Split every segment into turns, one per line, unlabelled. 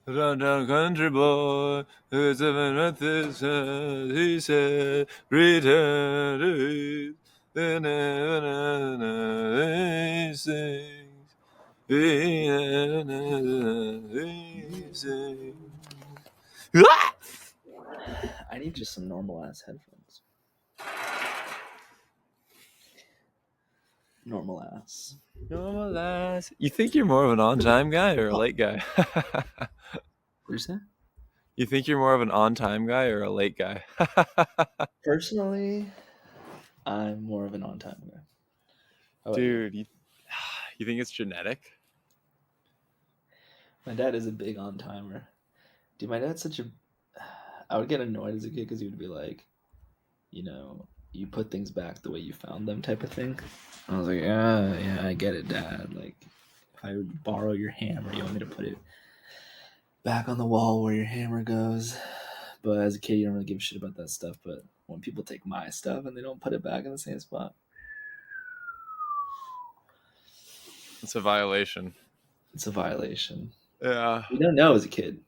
Down, down, country boy, who's living with his head, he said, return to his, he sings, he sings.
I need just some normal ass headphones. Normal ass.
Normal ass. You think you're more of an on-time guy or a late guy?
What you say?
You think you're more of an on-time guy or a late guy?
Personally, I'm more of an on-time guy. How about you?
Dude, you think it's genetic?
My dad is a big on-timer. Dude, my dad's such a... I would get annoyed as a kid because he would be like, you put things back the way you found them type of thing. I was like, yeah, I get it, Dad. Like, if I would borrow your hammer, you want me to put it back on the wall where your hammer goes. But as a kid, you don't really give a shit about that stuff. But when people take my stuff and they don't put it back in the same spot,
It's a violation.
it's a violation.
Yeah.
You don't know as a kid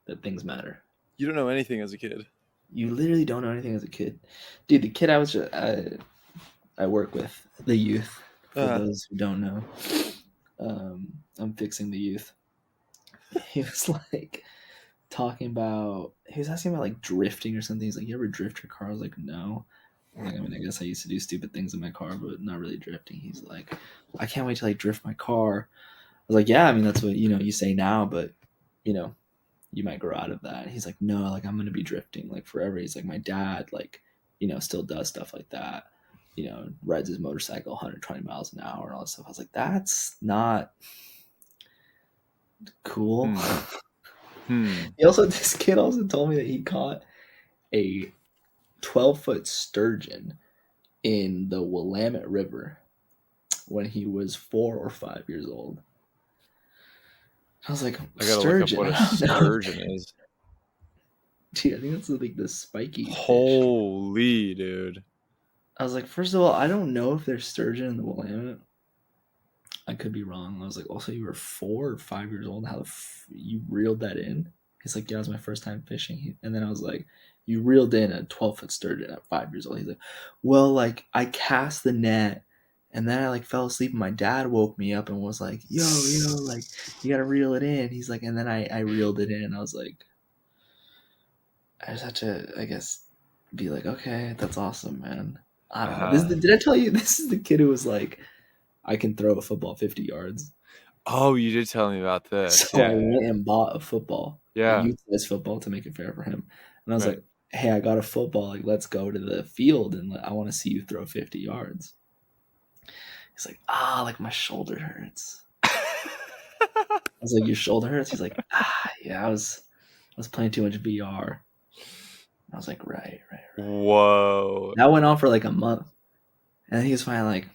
that things matter.
You don't know anything as a kid.
You literally don't know anything as a kid. Dude, the kid I work with, the youth, for those who don't know, I'm fixing the youth. He was like talking about, he was asking about like drifting or something. He's like, you ever drift your car? I was like, no. Like, I mean, I guess I used to do stupid things in my car, but not really drifting. He's like, I can't wait to like drift my car. I was like, yeah, I mean, that's what, you say now, but, you might grow out of that. He's like, no, like, I'm going to be drifting like forever. He's like, my dad, like, still does stuff like that. Rides his motorcycle 120 miles an hour and all that stuff. I was like, that's not cool. This kid also told me that he caught a 12-foot sturgeon in the Willamette River when he was 4 or 5 years old. I was like,
I gotta
sturgeon.
look up what a sturgeon is.
Dude, I think that's like the spiky
Holy
fish.
Dude.
I was like, first of all, I don't know if there's sturgeon in the Willamette. I could be wrong. I was like, also, you were 4 or 5 years old. How you reeled that in? He's like, yeah, it was my first time fishing. And then I was like, you reeled in a 12-foot sturgeon at 5 years old. He's like, well, like, I cast the net and then I like fell asleep and my dad woke me up and was like, yo, like, you gotta reel it in. He's like, and then I reeled it in and I was like, I just had to, I guess, be like, okay, that's awesome, man. I don't know. Did I tell you this is the kid who was like, I can throw a football 50 yards.
Oh, you did tell me about this.
So I went and bought a football, a youth-size football to make it fair for him. And I was like, hey, I got a football. Like, let's go to the field and I want to see you throw 50 yards. He's like, like my shoulder hurts. I was like, your shoulder hurts? He's like, yeah, I was playing too much VR. I was like, right.
Whoa.
That went on for like a month. And he was finally like,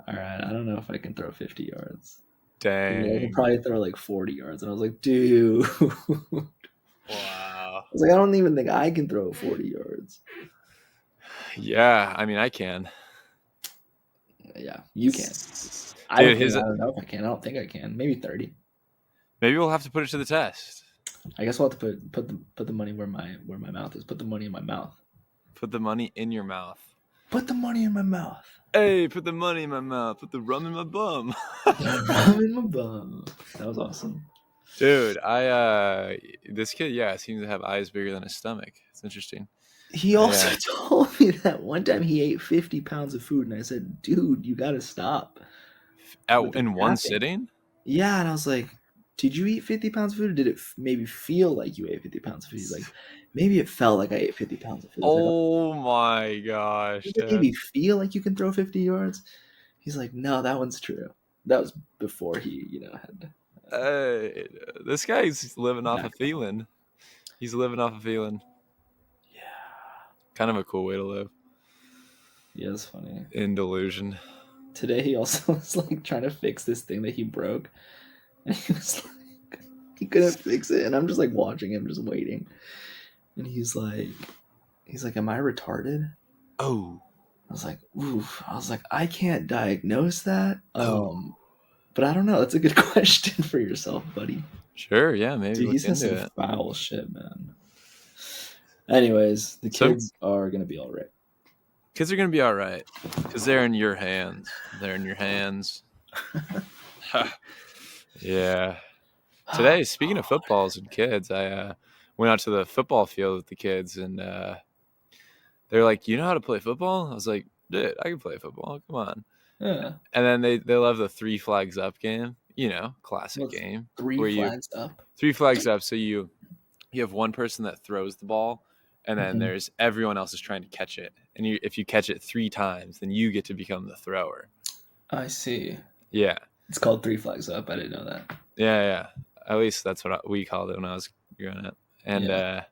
all right, I don't know if I can throw 50 yards.
Dang.
I could probably throw like 40 yards. And I was like, dude.
Wow.
I was like, I don't even think I can throw 40 yards.
Yeah, I mean, I can.
Yeah, you can.
Dude,
I don't know if I can. I don't think I can. Maybe 30.
Maybe we'll have to put it to the test.
I guess we'll have to put the money where my mouth is. Put the money in my mouth.
Put the money in your mouth.
Put the money in my mouth.
Hey, put the money in my mouth. Put the rum in my bum.
Rum in my bum. That was awesome.
Dude, this kid, seems to have eyes bigger than his stomach. It's interesting.
He also told me that one time he ate 50 pounds of food, and I said, dude, you got to stop.
In one sitting?
Yeah, and I was like, did you eat 50 pounds of food, or did it maybe feel like you ate 50 pounds of food? He's like, maybe it felt like I ate 50 pounds of food.
Oh my gosh.
Did it maybe feel like you can throw 50 yards? He's like, no, that one's true. That was before he, had...
this guy's living off a feeling. He's living off a feeling.
Yeah.
Kind of a cool way to live.
Yeah, it's funny.
In delusion.
Today he also was like trying to fix this thing that he broke. And he was like, he couldn't fix it. And I'm just like watching him, just waiting. And he's like, am I retarded?
Oh.
I was like, oof. I was like, I can't diagnose that. But I don't know. That's a good question for yourself, buddy.
Sure, yeah, maybe
Dude,
look
he says some
into it.
foul shit, man. Anyways, the
Some
kids are gonna be all right.
kids are gonna be all right because they're in your hands. They're in your hands. Yeah. Today, speaking of footballs and kids, I went out to the football field with the kids, and they're like, "You know how to play football?" I was like, "Dude, I can play football. Come on."
Yeah.
And then they love the 3 flags up game. Classic
What's
game
3
where you
flags up?
3 flags up. So you have one person that throws the ball, and then
Mhm.
there's everyone else is trying to catch it. And if you catch it 3 times, then you get to become the thrower.
I see.
Yeah,
It's called 3 flags up. I didn't know that.
yeah. At least that's what we called it when I was growing up. And
Yeah.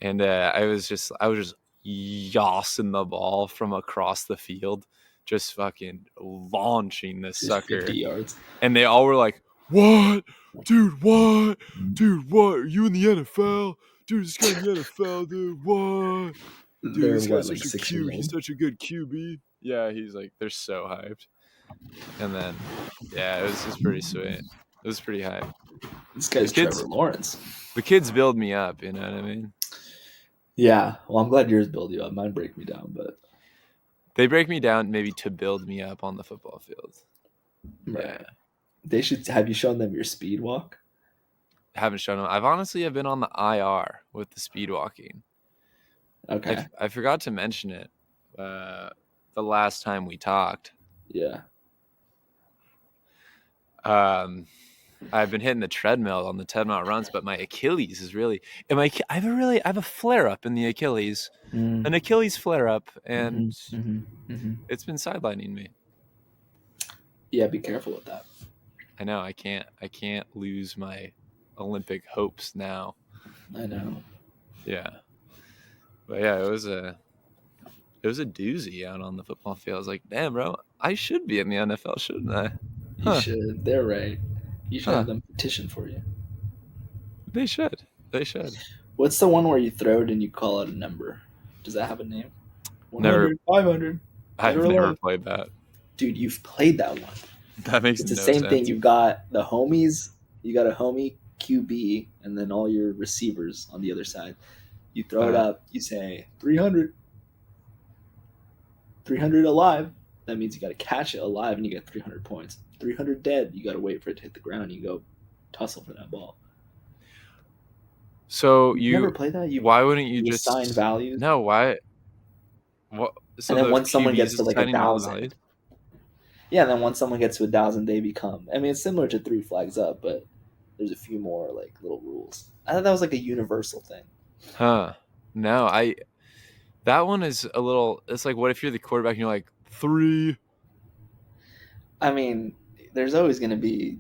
I was just yossing the ball from across the field, just fucking launching this
Just 50
sucker.
yards.
And they all were like, "What? Dude, what? Dude, what? Are you in the NFL? Dude, this guy in the NFL, dude, what? Dude,
They're
this guy's
like
such a
6 years
he's
old?
such a good QB." Yeah, he's like, they're so hyped. And then, yeah, it was pretty sweet. It was pretty hype.
This
The
guy's Trevor
kids,
Lawrence.
the kids build me up. You know what I mean?
Yeah. Well, I'm glad yours build you up. Mine break me down, but
They break me down maybe to build me up on the football field.
right.
Yeah,
They should have you shown them your speed walk?
I haven't shown them. I've been on the IR with the speed walking.
Okay.
I forgot to mention it the last time we talked.
Yeah.
I've been hitting the treadmill on the 10-mile runs, but my Achilles is really. I have a flare up in the Achilles, an Achilles flare up, and it's been sidelining me.
Yeah, be careful with that.
I know I can't lose my Olympic hopes now.
I know.
Yeah, but yeah, it was a doozy out on the football field. I was like, damn, bro, I should be in the NFL, shouldn't I?
You should. They're right. You should
Huh.
have them petition for you.
They should.
What's the one where you throw it and you call out a number? Does that have a name? 100,
Never.
500.
I've never played that.
Dude, you've played that one.
That makes
It's the
no
same
sense.
thing. You've got the homies. You got a homie QB, and then all your receivers on the other side. You throw it up. You say 300. 300 alive. That means you got to catch it alive, and you get 300 points. 300 dead. You got to wait for it to hit the ground. You go tussle for that ball.
So
you never play that?
Why wouldn't you just
assign values?
No, why? What? So
and then
the
once someone
QBs
gets to like
assigning
1,000,
values?
yeah, and then once someone gets to 1,000, they become. I mean, it's similar to 3 flags up, but there's a few more like little rules. I thought that was like a universal thing.
Huh? No, that one is a little. It's like, what if you're the quarterback and you're like 3?
I mean, there's always going to be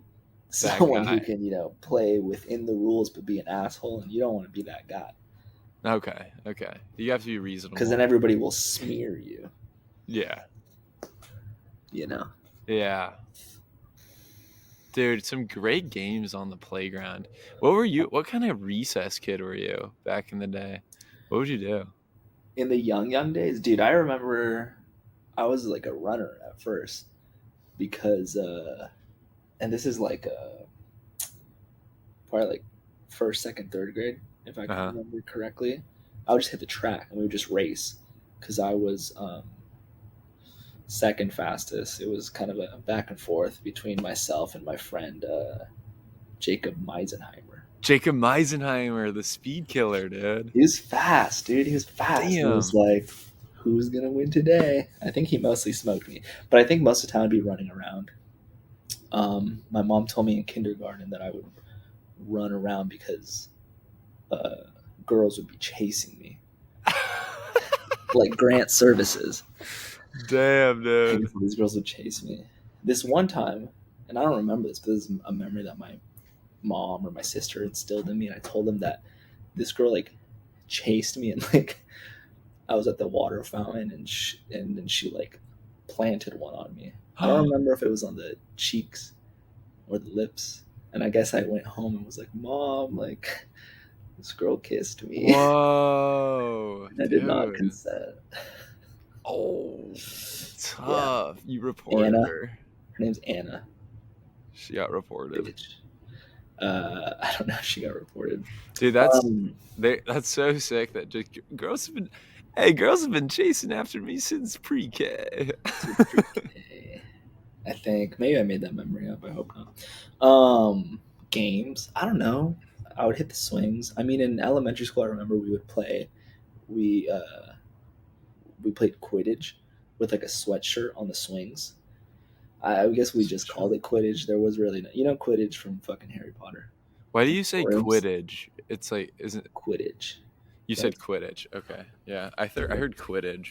That
someone
guy.
who can, play within the rules but be an asshole, and you don't want to be that guy.
Okay. You have to be reasonable.
Because then everybody will smear you.
Yeah.
Yeah.
Dude, some great games on the playground. What kind of recess kid were you back in the day? What would you do?
In the young days, dude, I remember I was like a runner at first because, and this is like probably like first, second, third grade, if I can remember correctly. I would just hit the track and we would just race because I was second fastest. It was kind of a back and forth between myself and my friend Jacob Meisenheimer.
Jacob Meisenheimer, the speed killer, dude.
He was fast, dude. He was fast.
Damn.
It was like, who's going to win today? I think he mostly smoked me. But I think most of the time I'd be running around. My mom told me in kindergarten that I would run around because girls would be chasing me. Like grant services.
Damn, dude.
And these girls would chase me. This one time, and I don't remember this, but this is a memory that my mom or my sister instilled in me, and I told them that this girl like chased me, and like I was at the water fountain, and then she like planted one on me. I don't remember if it was on the cheeks or the lips, and I guess I went home and was like, "Mom, like this girl kissed me."
Whoa!
I did not consent.
Oh, tough. Yeah. You reported her.
Her name's Anna.
She got reported.
Bitch. I don't know if she got reported.
Dude,
Um,
that's so sick that just girls have been chasing after me since pre-K.
since pre-K, I think maybe I made that memory up. I hope not. Games. I don't know. I would hit the swings. I mean, in elementary school, I remember we would play. We we played Quidditch with like a sweatshirt on the swings. I guess we just called it Quidditch. There was really no, Quidditch from fucking Harry Potter.
Why do
Like
you say
brooms.
Quidditch? It's like, isn't
Quidditch.
you said
That's
Quidditch? Okay, yeah. I heard Quidditch.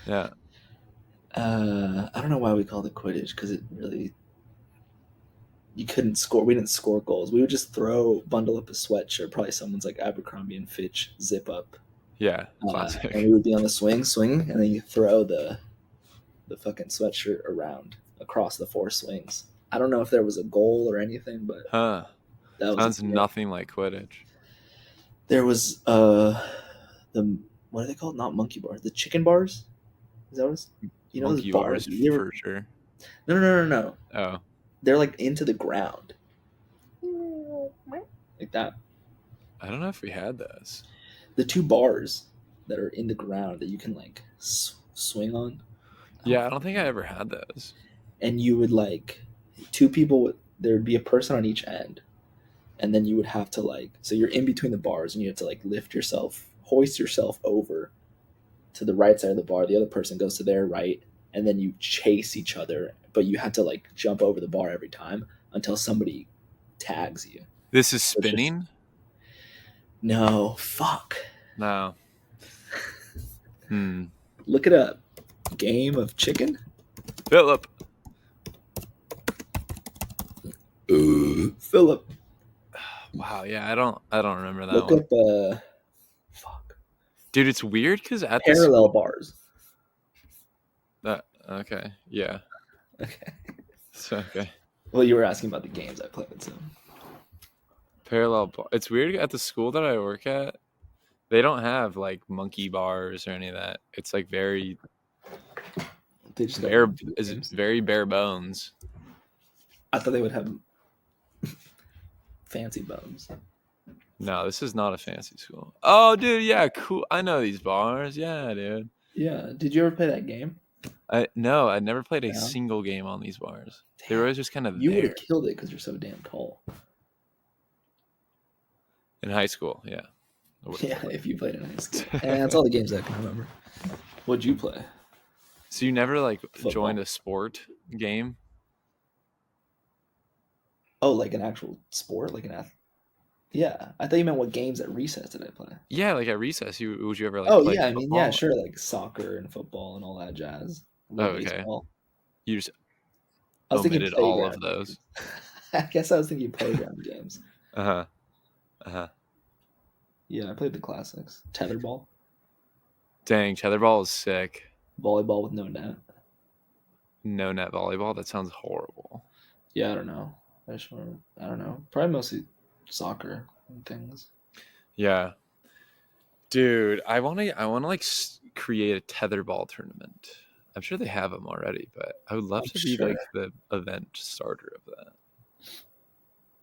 Yeah,
I don't know why we called it Quidditch because it really you couldn't score. We didn't score goals. We would just bundle up a sweatshirt, probably someone's like Abercrombie and Fitch zip up,
yeah,
and we
classic.
would be on the swinging, and then you throw the fucking sweatshirt around across the four swings. I don't know if there was a goal or anything, but
Huh?
that was a
Sounds
game.
nothing like Quidditch.
There was the what are they called? Not monkey bars. The chicken bars. Is that what it's? Those
Monkey
bars.
bars
You ever?
for sure.
No.
Oh,
They're like into the ground, like that.
I don't know if we had those.
The two bars that are in the ground that you can like swing on.
Yeah, I don't think I ever had those.
And you would like two people. There would be a person on each end, and then you would have to like so you're in between the bars, and you have to like hoist yourself over to the right side of the bar. The other person goes to their right, and then you chase each other. But you had to like jump over the bar every time until somebody tags you.
This is
It's just
spinning.
no fuck.
No.
Look it up. Game of chicken.
Philip.
Philip.
Wow. Yeah, I don't remember that
Look
one.
up fuck.
Dude, it's weird because at the
Parallel
school.
bars.
Okay. Yeah.
Okay.
So, okay.
Well, you were asking about the games I played, so
Parallel bar. It's weird at the school that I work at. They don't have like monkey bars or any of that. It's like very
they just got
bare.
video
Is
games.
very bare bones.
I thought they would have fancy bones.
No, this is not a fancy school. Oh, dude, yeah, cool. I know these bars. Yeah, dude.
Yeah. Did you ever play that game?
I never played a
No.
single game on these bars.
Damn.
They were always just kind of
You would
there.
have killed it because you're so damn tall.
In high school, yeah.
Yeah, if you played in high school. And that's all the games I can remember. What'd you play?
So you never like
Football.
joined a sport game?
Oh, like an actual sport, like an athlete. Yeah, I thought you meant what games at recess did I play?
Yeah, like at recess, would you ever like
Oh
play
yeah, I mean yeah,
football?
sure, like soccer and football and all that jazz.
Oh,
Or
okay.
baseball.
You just
I was thinking
omitted all of
playground.
those.
I guess I was thinking playground games.
Uh huh.
Yeah, I played the classics. Tetherball,
Dang, tetherball is sick.
volleyball with no net.
No net volleyball. That sounds horrible.
Yeah, I don't know. I don't know. Probably mostly soccer and things.
Yeah, dude, I want to like create a tetherball tournament. I'm sure they have them already, but I would love
I'm
to be
sure.
like the event starter of that.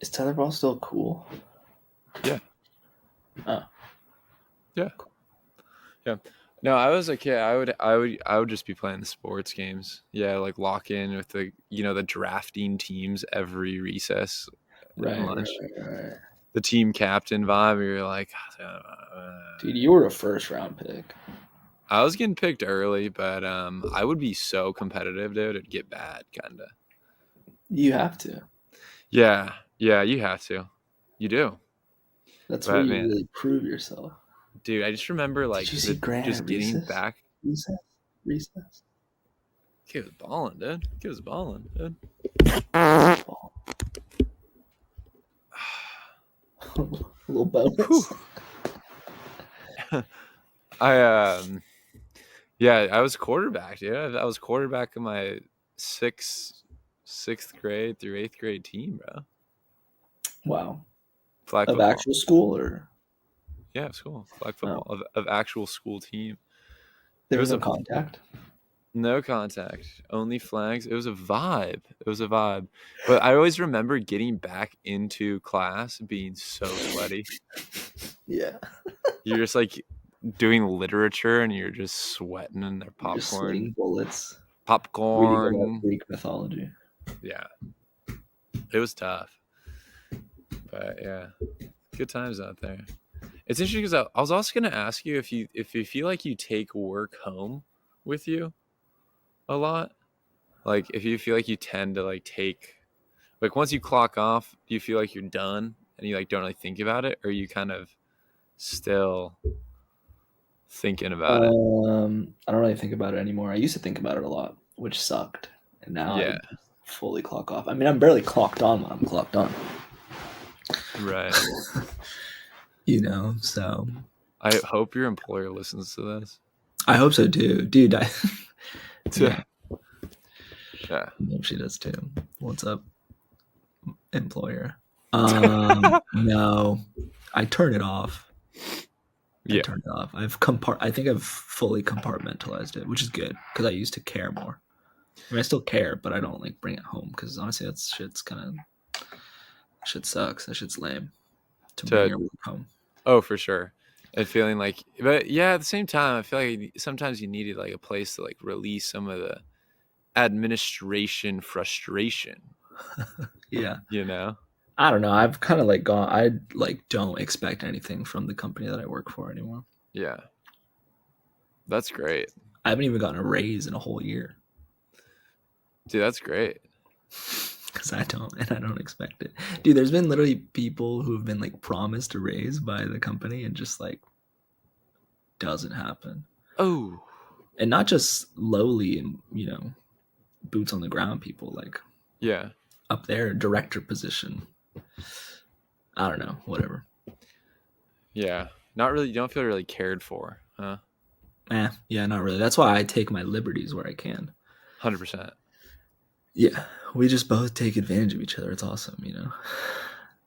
Is tetherball still cool?
Yeah.
Oh.
Yeah. Yeah. No, I was a kid. I would just be playing the sports games. Yeah, like lock in with the drafting teams every recess and lunch.
Right.
The team captain vibe. Where you're like,
Dude, you were a first round pick.
I was getting picked early, but I would be so competitive, dude. It'd get bad, kinda.
You have to.
Yeah, you have to. You do.
That's
But
where you
man,
really prove yourself.
dude, I just remember like
Did you see Grant
just
at
getting
recess?
back.
Recess.
Kid was balling, dude. Kid was balling, dude.
Ball. A little bonus.
I was quarterback, dude. I was quarterback in my sixth grade through 8th grade team, bro.
Wow.
Flag
Of
football.
actual school or?
Yeah, school. Flag football of actual school team.
There was no contact?
No contact, only flags. It was a vibe. It was a vibe. But I always remember getting back into class being so sweaty.
Yeah.
You're just like doing literature and you're just sweating in their
You're just
popcorn.
sweating bullets, reading about
Popcorn.
Greek mythology.
Yeah. It was tough. But yeah. Good times out there. It's interesting because I was also gonna ask you if you feel like you take work home with you a lot. Like if you feel like you tend to like take like once you clock off, do you feel like you're done and you like don't really think about it, or you kind of still thinking about it?
I don't really think about it anymore. I used to think about it a lot, which sucked, and now I
Yeah,
just fully clock off. I mean, I'm barely clocked on when I'm clocked on.
right.
So
I hope your employer listens to this.
I hope so too, dude. Yeah,
Yeah.
I hope she does too. What's up, employer? No, I turn it off. I
Yeah.
turned it off. I think I've fully compartmentalized it, which is good because I used to care more. I mean, I still care, but I don't like bring it home because honestly, shit sucks. That shit's lame to bring
To
your work home.
oh, for sure. And feeling like, but yeah, at the same time, I feel like sometimes you needed like a place to like release some of the administration frustration.
Yeah,
You know?
I don't know. I've kind of like gone. I like don't expect anything from the company that I work for anymore.
Yeah. That's great.
I haven't even gotten a raise in a whole year
Dude, that's great.
because I don't expect it, dude. There's been literally people who have been like promised a raise by the company and just like doesn't happen.
Oh,
And not just lowly and boots on the ground people, like
yeah.
up there director position. I don't know, whatever.
Yeah. Not really, you don't feel really cared for, huh?
Yeah, not really. That's why I take my liberties where I can.
100%.
Yeah, we just both take advantage of each other. It's awesome.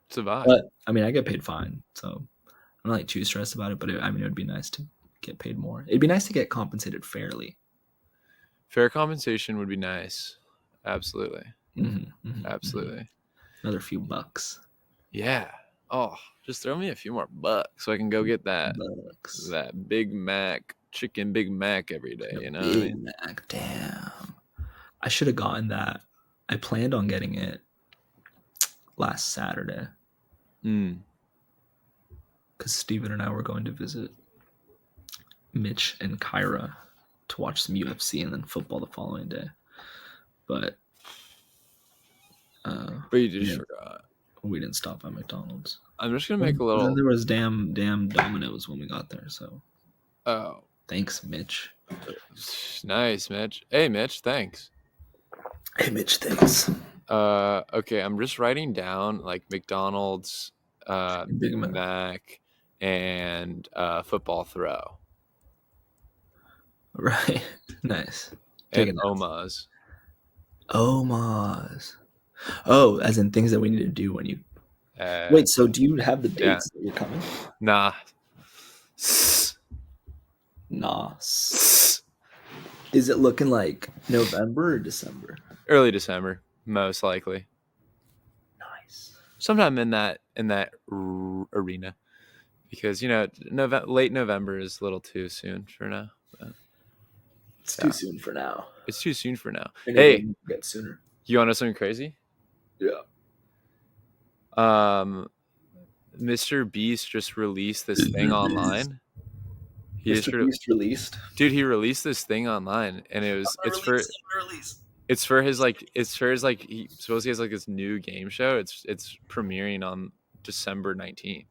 It's a vibe.
But I mean, I get paid fine, so I'm not like too stressed about it. But I mean, it would be nice to get paid more. It'd be nice to get compensated fairly.
Fair compensation would be nice. Absolutely.
Mm-hmm.
Absolutely.
Another few bucks.
Yeah. Oh, just throw me a few more bucks so I can go get
Bucks.
that Big Mac, chicken Big Mac every day,
A
you know what I
Big
mean?
Mac. Damn. I should have gotten that. I planned on getting it last Saturday
Mm.
because Steven and I were going to visit Mitch and Kyra to watch some UFC and then football the following day. But
But you just
yeah,
forgot.
we didn't stop at McDonald's.
I'm just gonna
Well,
make a
then
little.
there was damn Domino's when we got there. So
Oh,
thanks, Mitch.
nice, Mitch. Hey, Mitch, thanks.
Hey, Mitch. Thanks.
Okay, I'm just writing down like McDonald's,
Big
Big
Mac.
Mac, and football throw,
Right. Nice.
and
Taking that.
Oma's.
Omas. Oh, as in things that we need to do when you.
Uh,
Wait, so do you have the
yeah,
dates that you're coming?
nah.
Nah. Is it looking like November or December?
Early December, most likely.
Nice.
Sometime in that arena, because late November is a little too soon for now. But,
It's
yeah,
too soon for now.
it's too soon for now.
And it
Hey,
will get sooner.
you want to know something crazy?
Yeah.
Mr. Beast just released this thing online.
Mr. Beast released.
Dude, he released this thing online, and
Release.
he suppose he has like this new game show. It's premiering on December 19th.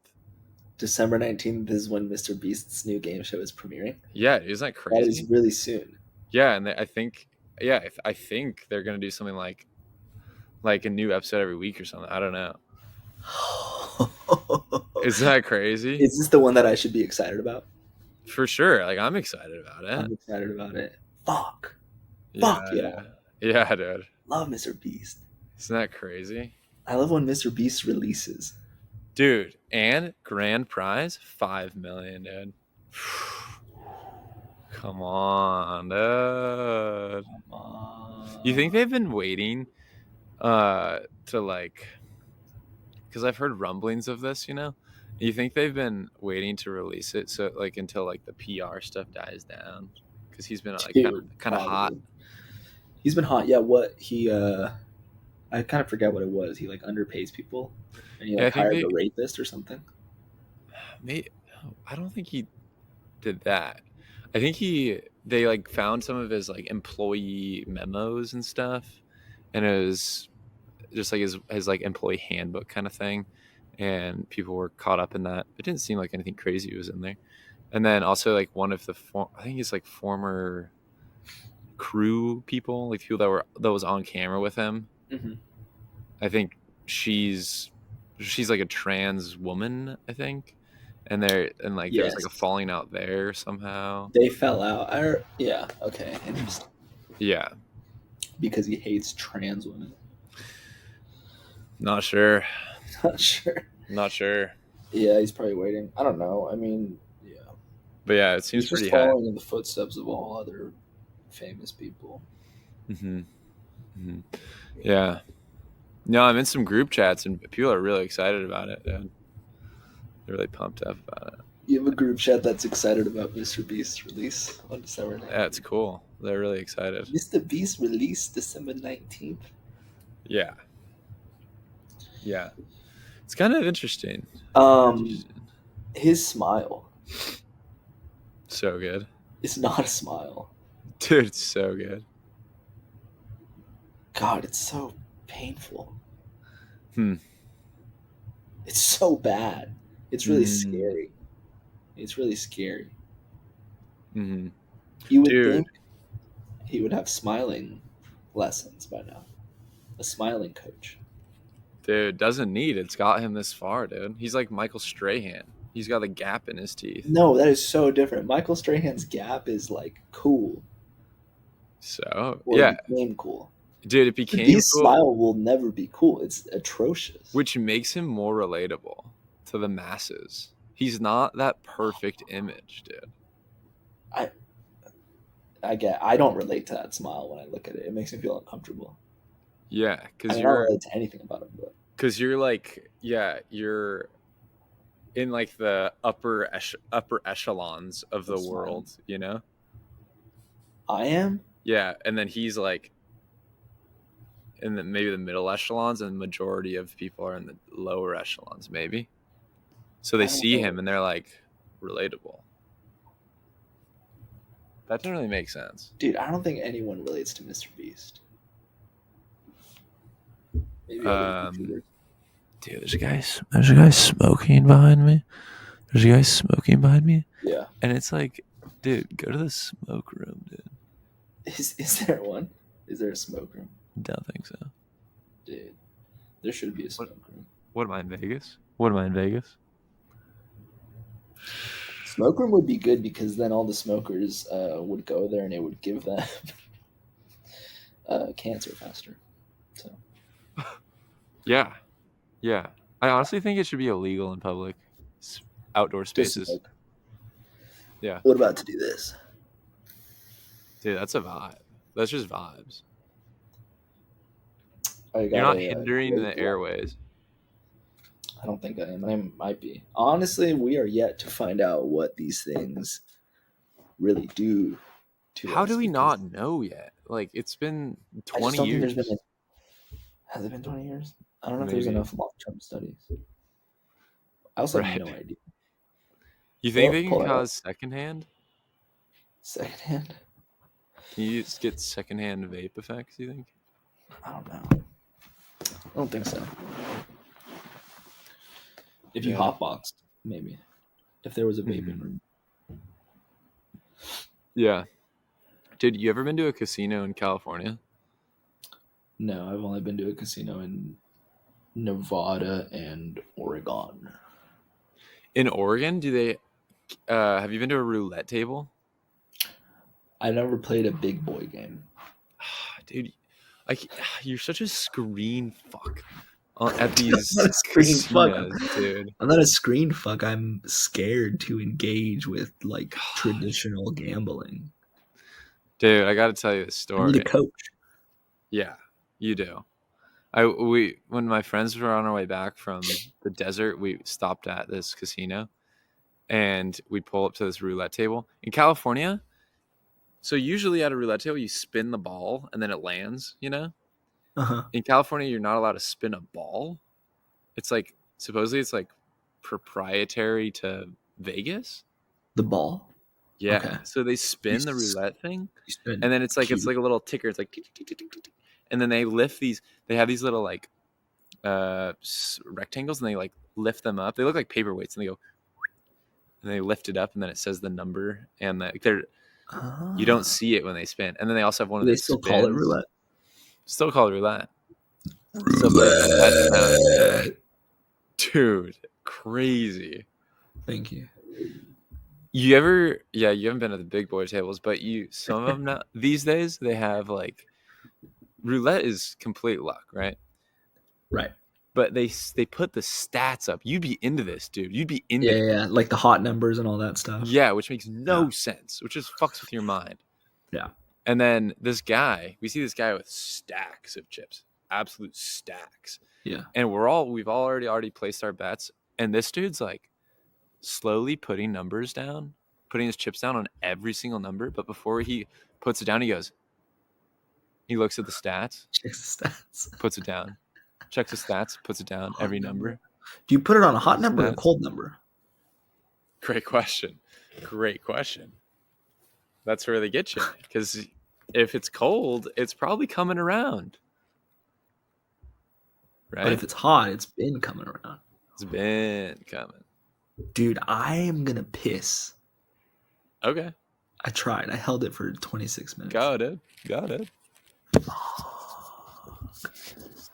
December 19th is when Mr. Beast's new game show is premiering.
Yeah, isn't that
That is
crazy?
really soon.
Yeah, and I think they're gonna do something like a new episode every week or something. I don't know. Isn't that crazy?
Is this the one that I should be excited about?
For sure. Like I'm excited about it.
I'm excited about it. Fuck.
Yeah,
Fuck yeah.
Yeah, dude.
Love Mr. Beast.
Isn't that crazy?
I love when Mr. Beast releases.
Dude, and grand prize $5 million, dude. Come on, dude.
Come on.
You think they've been waiting to like, because I've heard rumblings of this, you know? You think they've been waiting to release it so like until like the PR stuff dies down? Because he's been like
Dude,
kind of hot.
probably. He's been hot. Yeah, what he I kind of forget what it was. He like underpays people and he
Yeah,
like
I think
hired
they
a rapist or something.
may. I don't think he did that. I think they like found some of his like employee memos and stuff, and it was just like his like employee handbook kind of thing, and people were caught up in that. It didn't seem like anything crazy was in there. And then also like one of the I think he's like former crew people, like people that was on camera with him.
Mm-hmm.
I think she's like a trans woman, I think. And there was like a
Yes.
falling out there somehow.
They fell out. Yeah, okay. Interesting.
Yeah.
Because he hates trans women.
Not sure.
Not sure.
Not sure.
Yeah, he's probably waiting. I don't know. I mean, yeah.
But yeah, it seems
He's just
pretty high.
following in the footsteps of all other famous people.
Mm-hmm. Mm-hmm. Yeah. No, I'm in some group chats and people are really excited about it, dude. They're really pumped up about it.
You have a group chat that's excited about Mr. Beast's release on December 19th.
Yeah, it's cool. They're really excited.
Mr. Beast release December 19th.
Yeah. Yeah. It's kind of interesting.
His smile.
So good.
It's not a smile.
Dude, it's so good.
God, it's so painful.
Hmm.
It's so bad. It's really scary. It's really scary.
Mm-hmm.
You would think he would have smiling lessons by now. A smiling coach.
Dude, doesn't need it. It's got him this far, dude. He's like Michael Strahan. He's got a gap in his teeth.
No, that is so different. Michael Strahan's gap is like cool.
So,
or
yeah.
It became cool.
Dude, it became
His
cool.
smile will never be cool. It's atrocious.
Which makes him more relatable to the masses. He's not that perfect image, dude.
I don't relate to that smile when I look at it. It makes me feel uncomfortable.
Yeah, because
I don't relate to anything about him, but
because you're like, yeah, you're in like the upper echelons of the world, you know.
I am.
Yeah, and then he's like in maybe the middle echelons, and the majority of people are in the lower echelons, maybe. So they see him and they're like, relatable. That doesn't really make sense.
Dude, I don't think anyone relates to Mr. Beast. Maybe
dude, there's a guy smoking behind me.
Yeah.
And it's like, dude, go to the smoke room, dude.
Is there one? Is there a smoke room?
Don't think so.
Dude, there should be a smoke room.
What am I in Vegas?
Smoke room would be good because then all the smokers would go there and it would give them cancer faster. So.
Yeah. I honestly think it should be illegal in public outdoor spaces. Yeah.
What about to do this?
Dude, that's a vibe. That's just vibes.
You're
not hindering the airways.
I don't think I am. I might be. Honestly, we are yet to find out what these things really do to us.
How do we not know yet? Like, it's been 20 years.
Has it been 20 years? I don't know if there's enough long-term studies. I also have no idea.
You think they can cause secondhand?
Secondhand?
Can you just get secondhand vape effects, you think?
I don't know. I don't think so. If you hotboxed, maybe. If there was a vaping room.
Yeah. Dude, you ever been to a casino in California?
No, I've only been to a casino in Nevada and Oregon.
In Oregon, do they have you been to a roulette table?
I never played a big boy game.
Dude, you're such a screen fuck at
Dude, I'm not
these
a screen fuck.
casinos, dude.
I'm not a screen fuck. I'm scared to engage with like traditional gambling.
Dude, I got to tell you this
I need a
story.
coach.
Yeah, you do. We when my friends were on our way back from the desert, we stopped at this casino and we pull up to this roulette table in California. So usually at a roulette table, you spin the ball and then it lands.
Uh huh.
In California, you're not allowed to spin a ball. It's like supposedly it's like proprietary to Vegas.
The ball.
Yeah.
Okay.
So they
You,
spin the roulette thing,
you spin
and then it's
cube.
like a little ticker. It's like tick, tick, tick, tick, tick, tick. And then they lift these. They have these little like rectangles, and they like lift them up. They look like paperweights, and they go and they lift it up, and then it says the number, and they're you don't
Ah.
see it when they spin. And then they also have one
Do
of
they
these
still call it
spins.
roulette?
Still called roulette. Still put the bets down.
Roulette.
Dude, crazy.
Thank you.
You haven't been at the big boy tables, but some of them now these days they have like roulette is complete luck, right?
Right.
But they put the stats up. You'd be into this, dude. You'd be into
Yeah. Like the hot numbers and all that stuff.
yeah, which makes no
Yeah.
sense, which just fucks with your mind.
Yeah.
And then we see this guy with stacks of chips, absolute stacks.
Yeah.
And we've already placed our bets, and this dude's like slowly putting numbers down, putting his chips down on every single number. But before he puts it down, he looks at the stats,
Checks the stats.
puts it down, checks the stats, puts it down,
Hot
every number.
Do you put it on a hot number or a
Stats.
cold number?
Great question. That's where they get you, because if it's cold, it's probably coming around, right?
But if it's hot, it's been coming around.
It's been coming.
Dude, I am gonna piss.
Okay.
I tried. I held it for 26 minutes.
Got it.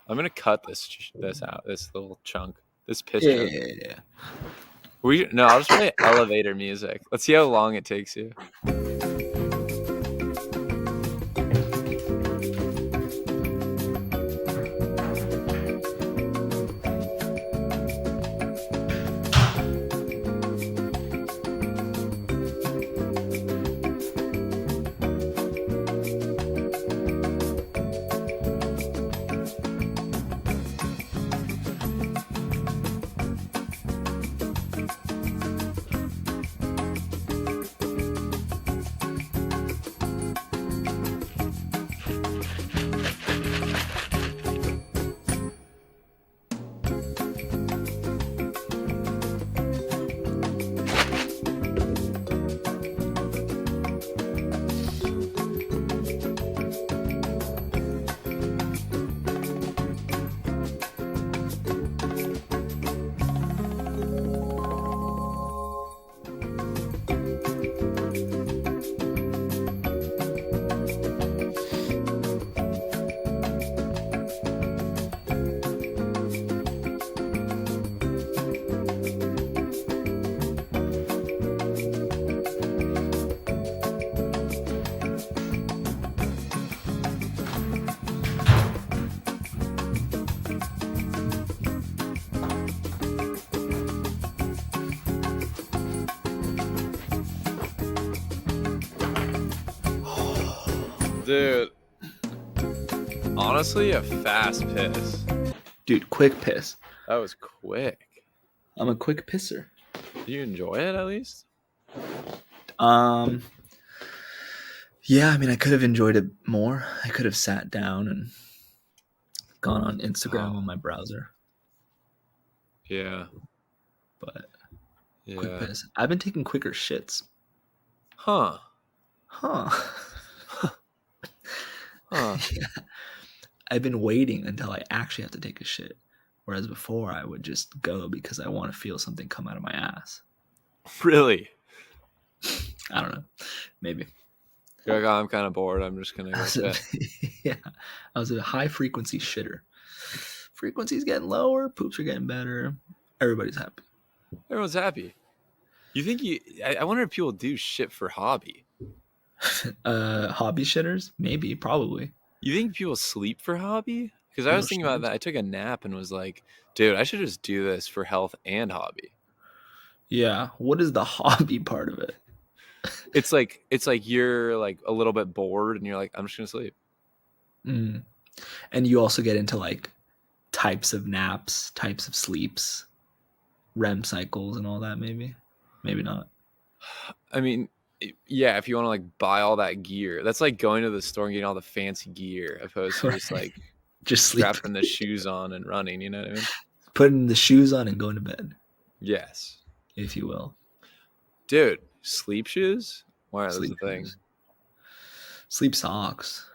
I'm gonna cut this out, this little chunk, this piss chunk.
Yeah.
I'll just play elevator music. Let's see how long it takes you. Dude, honestly, a fast piss.
Dude, quick piss.
That was quick.
I'm a quick pisser.
Do you enjoy it at least?
Yeah, I mean, I could have enjoyed it more. I could have sat down and gone on Instagram on my browser.
Yeah.
But
Yeah.
quick piss. I've been taking quicker shits.
Huh.
Huh.
Huh.
Yeah. I've been waiting until I actually have to take a shit. Whereas before, I would just go because I want to feel something come out of my ass.
Really?
I don't know. Maybe.
You're like, oh, I'm kind of bored. I'm just going to go sit.
Yeah. I was a high frequency shitter. Frequency's getting lower. Poops are getting better. Everybody's happy.
Everyone's happy. You think I wonder if people do shit for hobby.
Hobby shitters? Maybe. Probably.
You think people sleep for hobby? Because I was thinking about that. I took a nap and was like, dude, I should just do this for health and hobby.
Yeah. What is the hobby part of it?
It's like you're like a little bit bored and you're like, I'm just gonna sleep.
Mm. And you also get into like types of naps, types of sleeps, REM cycles, and all that. Maybe not.
I mean, yeah, if you want to like buy all that gear, that's like going to the store and getting all the fancy gear, opposed to just
Right.
like
Just sleep.
strapping the shoes on and running. You know what I mean?
Putting the shoes on and going to bed,
Yes,
if you will.
dude. Sleep shoes? Why are those
Sleep
a thing?
shoes. Sleep socks.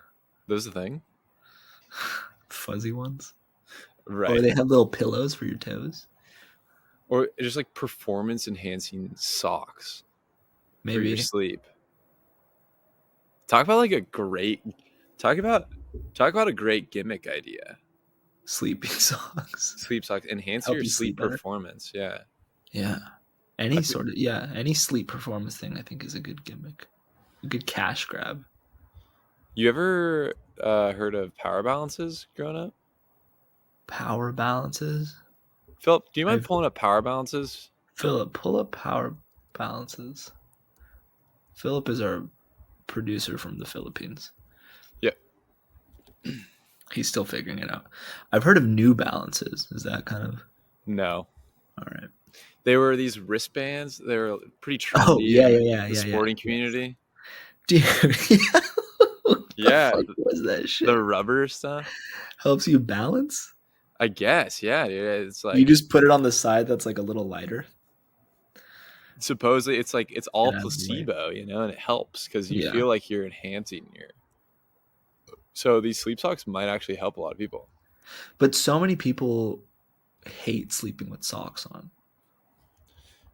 Those a thing?
Fuzzy ones.
Right.
Or they have little pillows for your toes.
Or just like performance enhancing socks for your
Maybe.
sleep. Talk about like a great talk about a great gimmick idea.
Sleeping socks.
Sleep socks enhance
Help
your
you
sleep
sleep better.
performance. Yeah.
Yeah. Any sleep performance thing I think is a good gimmick. A good cash grab.
You ever heard of power balances growing up?
Power balances.
Philip, do you mind pulling up power balances?
Philip, pull up power balances. Philip is our producer from the Philippines.
Yep.
He's still figuring it out. I've heard of New Balances. Is that kind of...
No.
All right.
They were these wristbands. They were pretty trendy
Oh, yeah,
in the sporting community.
Dude,
Yeah.
fuck was that shit?
The rubber stuff.
Helps you balance?
I guess, yeah, dude. It's like
You just put it on the side that's like a little lighter.
supposedly it's like it's all
It has weight.
placebo, you know, and it helps because you
Yeah.
feel like you're enhancing your. So these sleep socks might actually help a lot of people.
But so many people hate sleeping with socks on.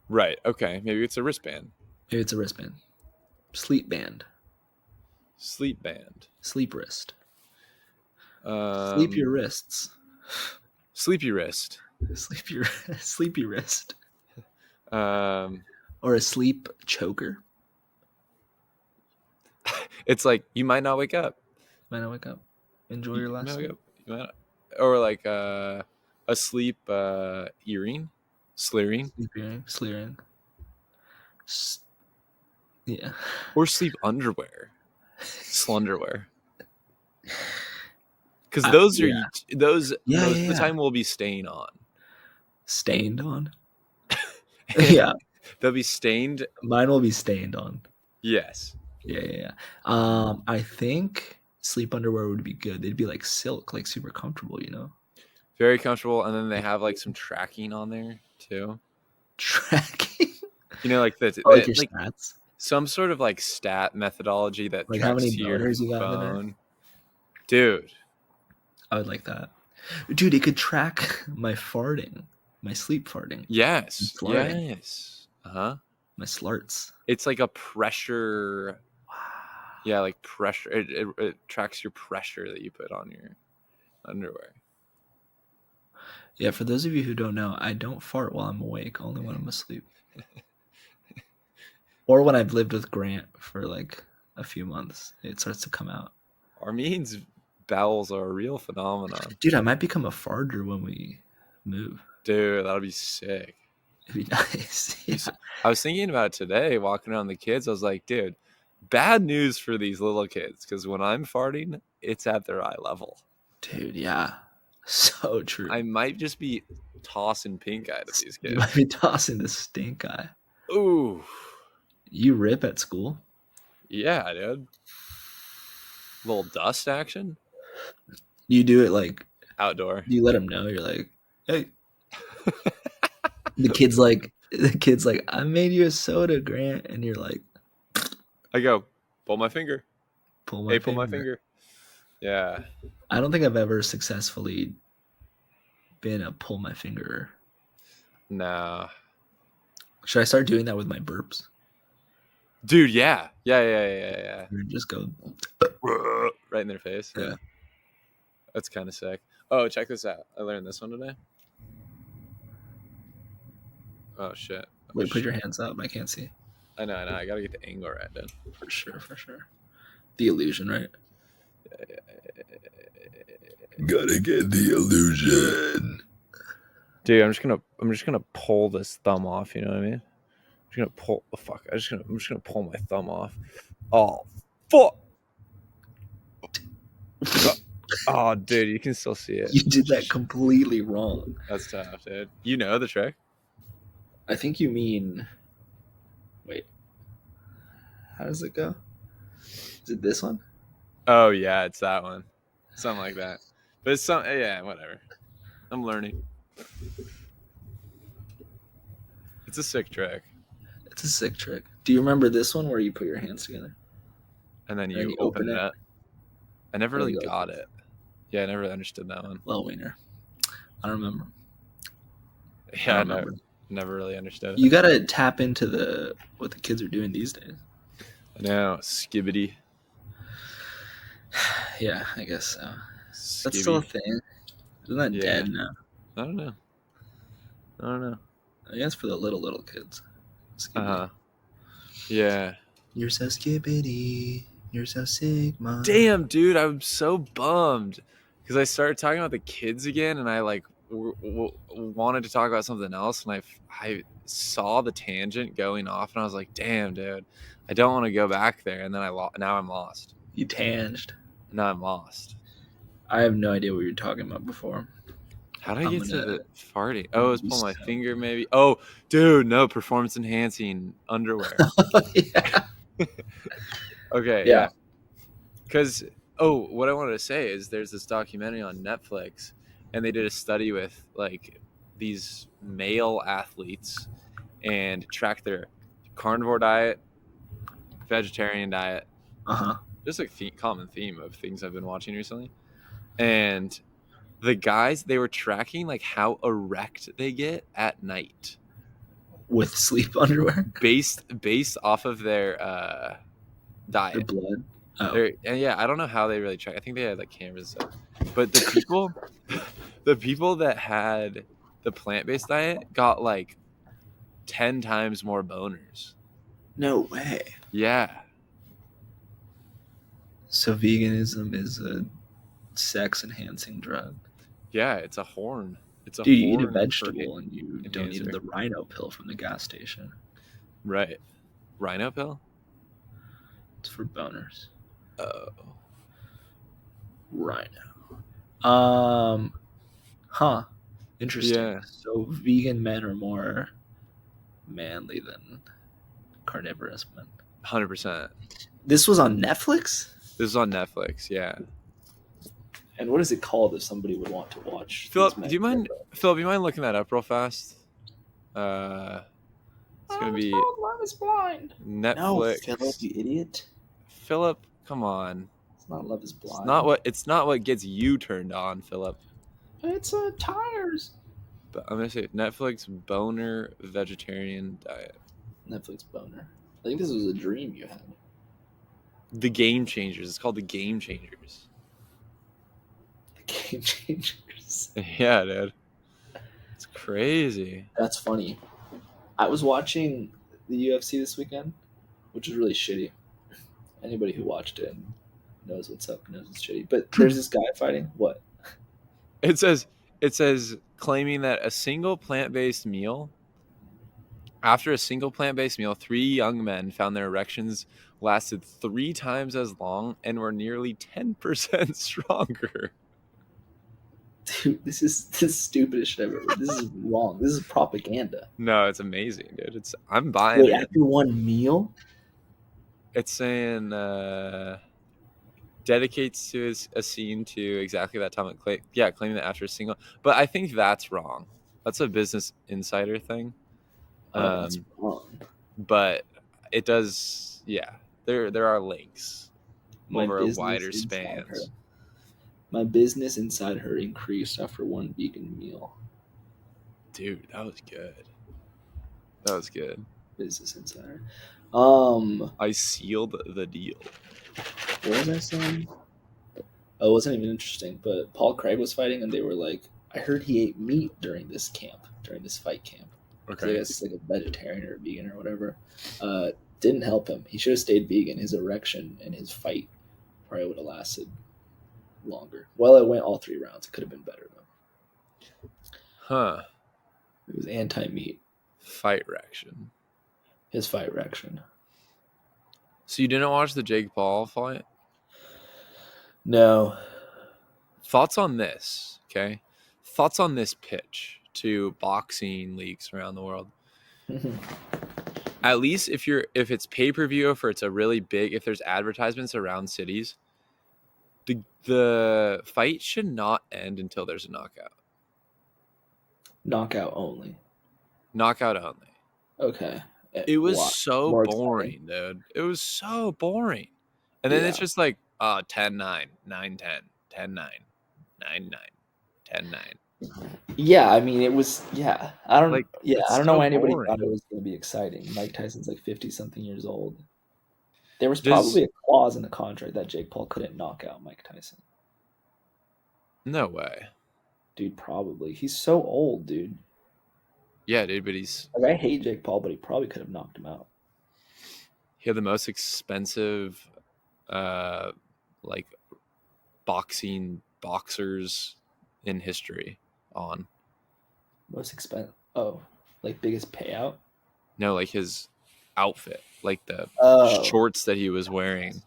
Right. Okay. Maybe it's a wristband.
Maybe it's a wristband. Sleep band.
Sleep band.
Sleep wrist. Sleep your wrists.
Sleepy wrist.
Sleepy wrist.
Um,
Or a sleep choker.
It's like you might not wake up.
Might not wake up. Enjoy your last sleep.
You might not. Or like a sleep earring, slurring.
Sleep earring, slurring. Yeah.
Or sleep underwear, slunderwear. Because those are those most of the time will be staying on.
Stained on. Yeah.
They'll be stained.
Mine will be stained on.
Yes.
Yeah. I think sleep underwear would be good. They'd be like silk, like super comfortable, you know?
Very comfortable. And then they have like some tracking on there too.
Tracking?
You know, like your
stats?
Some sort of like stat methodology that
like
tracks
how many
to your
boners you got
phone.
in there?
Dude.
I would like that. Dude, it could track my farting. My sleep farting.
Yes. Yes. Uh-huh.
My slurts.
It's like a pressure. Wow. Yeah, like pressure. It tracks your pressure that you put on your underwear.
Yeah, for those of you who don't know, I don't fart while I'm awake, only when I'm asleep. Or when I've lived with Grant for like a few months, it starts to come out.
Armin's bowels are a real phenomenon.
Dude, I might become a farter when we move.
Dude, that'll be sick.
It'd be nice. Yeah.
I was thinking about it today, walking around the kids. I was like, dude, bad news for these little kids, because when I'm farting, it's at their eye level.
Dude, yeah. So true.
I might just be tossing pink eye to these kids.
You might be tossing the stink eye.
Ooh.
You rip at school?
Yeah, dude. Little dust action.
You do it like
outdoor.
You let them know. You're like, hey. The kid's like, I made you a soda, Grant, and you're like,
I go, pull my finger.
Pull my
finger. Yeah.
I don't think I've ever successfully been a pull my finger.
Nah.
Should I start doing that with my burps?
Dude, yeah. Yeah.
You just go
right in their face.
Yeah.
That's kind of sick. Oh, check this out. I learned this one today. Oh, shit.
Wait, put your hands up. I can't see.
I know. I got to get the angle right, dude.
For sure. The illusion, right? Gotta get the illusion.
Dude, I'm just gonna pull this thumb off. You know what I mean? I'm just gonna pull. Oh, fuck! I'm just gonna pull my thumb off. Oh fuck! Oh, dude, you can still see it.
You did that completely wrong.
That's tough, dude. You know the trick?
I think you mean. Wait. How does it go? Is it this one?
Oh yeah, it's that one. Something like that. But it's some. Yeah, whatever. I'm learning. It's a sick trick.
It's a sick trick. Do you remember this one where you put your hands together
And then
and then
you
you
open
open
it
it
up. I never
and then
really
you go like
got
this?
it. Yeah, I never really understood that one.
Well, wiener. I don't remember.
Yeah,
I
I
don't remember.
never really understood it.
You gotta tap into what the kids are doing these days.
I know. Skibbity.
Yeah, I guess so.
Skibby.
That's still a thing. Isn't that
Yeah.
dead now?
I don't know.
I guess for the little kids. Skibbity.
Yeah.
You're so skibbity. You're so sigma.
Damn, dude, I'm so bummed because I started talking about the kids again, and I like wanted to talk about something else, and I saw the tangent going off, and I was like, damn, dude, I don't want to go back there, and then now I'm lost.
You tanged.
Now I'm lost.
I have no idea what you're talking about before.
How did I get to the farting?
I'm
Oh, I
gonna
was
be
pulling my
so-
finger, maybe. Oh, dude, no, performance enhancing underwear.
Yeah.
Okay,
Yeah.
yeah. Because, what I wanted to say is there's this documentary on Netflix, and they did a study with like these male athletes and tracked their carnivore diet, vegetarian diet, just a common theme of things I've been watching recently. And the guys, they were tracking like how erect they get at night
With sleep underwear.
based off of their
Their
diet.
blood. Oh.
And yeah, I don't know how they really track. I think they had like cameras and stuff. But the people that had the plant-based diet got like 10 times more boners.
No way.
Yeah.
So veganism is a sex-enhancing drug.
Yeah, it's a horn. It's a
Dude, you eat a
horn
vegetable and you don't
enhancer.
eat the rhino pill from the gas station.
Right. Rhino pill?
It's for boners.
Oh.
Rhino. Huh. Interesting.
Yeah.
So vegan men are more manly than carnivorous men.
100%.
This was on Netflix?
This is on Netflix, yeah.
And what is it called if somebody would want to watch?
Philip, do you mind looking that up real fast? It's gonna be
Love is Blind.
Netflix.
No, Philip, you idiot.
Philip, come on.
It's not Love is Blind.
It's not what gets you turned on, Philip.
It's tires.
But I'm gonna say Netflix boner vegetarian diet.
Netflix boner. I think this was a dream you had.
The Game Changers. It's called The Game Changers.
The Game Changers.
Yeah, dude. It's crazy.
That's funny. I was watching the UFC this weekend, which is really shitty. Anybody who watched it knows what's up, knows it's shitty. But there's this guy fighting. What?
It says claiming that after a single plant-based meal, 3 young men found their erections lasted 3 times as long and were nearly 10% stronger.
Dude, this is the stupidest shit I've ever. This is wrong. This is propaganda.
No, it's amazing, dude. I'm buying
Wait,
it.
after one meal?
It's saying dedicates to a scene to exactly that time. Claiming that after a single. But I think that's wrong. That's a Business Insider thing.
That's wrong.
But it does. Yeah, there are links over a wider span.
My business inside her increased after one vegan meal.
Dude, that was good. That was good.
Business Insider.
I sealed the deal.
What was I saying? Oh, it wasn't even interesting, but Paul Craig was fighting, and they were like, I heard he ate meat during this fight camp. Okay. I guess it's like a vegetarian or a vegan or whatever. Didn't help him. He should have stayed vegan. His erection and his fight probably would have lasted longer. Well, it went all 3 rounds. It could have been better though.
Huh.
It was anti-meat.
Fight reaction.
His fight reaction.
So you didn't watch the Jake Paul fight?
No.
Thoughts on this, okay? Thoughts on this pitch to boxing leagues around the world. At least if it's pay-per-view, if it's a really big, if there's advertisements around cities, the fight should not end until there's a knockout.
Knockout only.
Knockout only.
Okay.
It was
Why?
so
More
boring, dude. It was so boring. And then it's just like 10-9, 9-10, 10-9, 9-9, 10-9.
Yeah, I mean it was I don't
Like,
I
it's
don't know
so
why anybody
boring.
thought it was gonna be exciting. Mike Tyson's like 50-something years old. There was
Does
probably a clause in the contract that Jake Paul couldn't knock out Mike Tyson.
no way.
Dude, probably. He's so old, dude.
Yeah, dude, but he's
Like I hate Jake Paul, but he probably could have knocked him out.
he had the most expensive like boxers in history on.
Most expensive. Oh, like biggest payout.
No, like his outfit, like the
Oh,
shorts that he was wearing,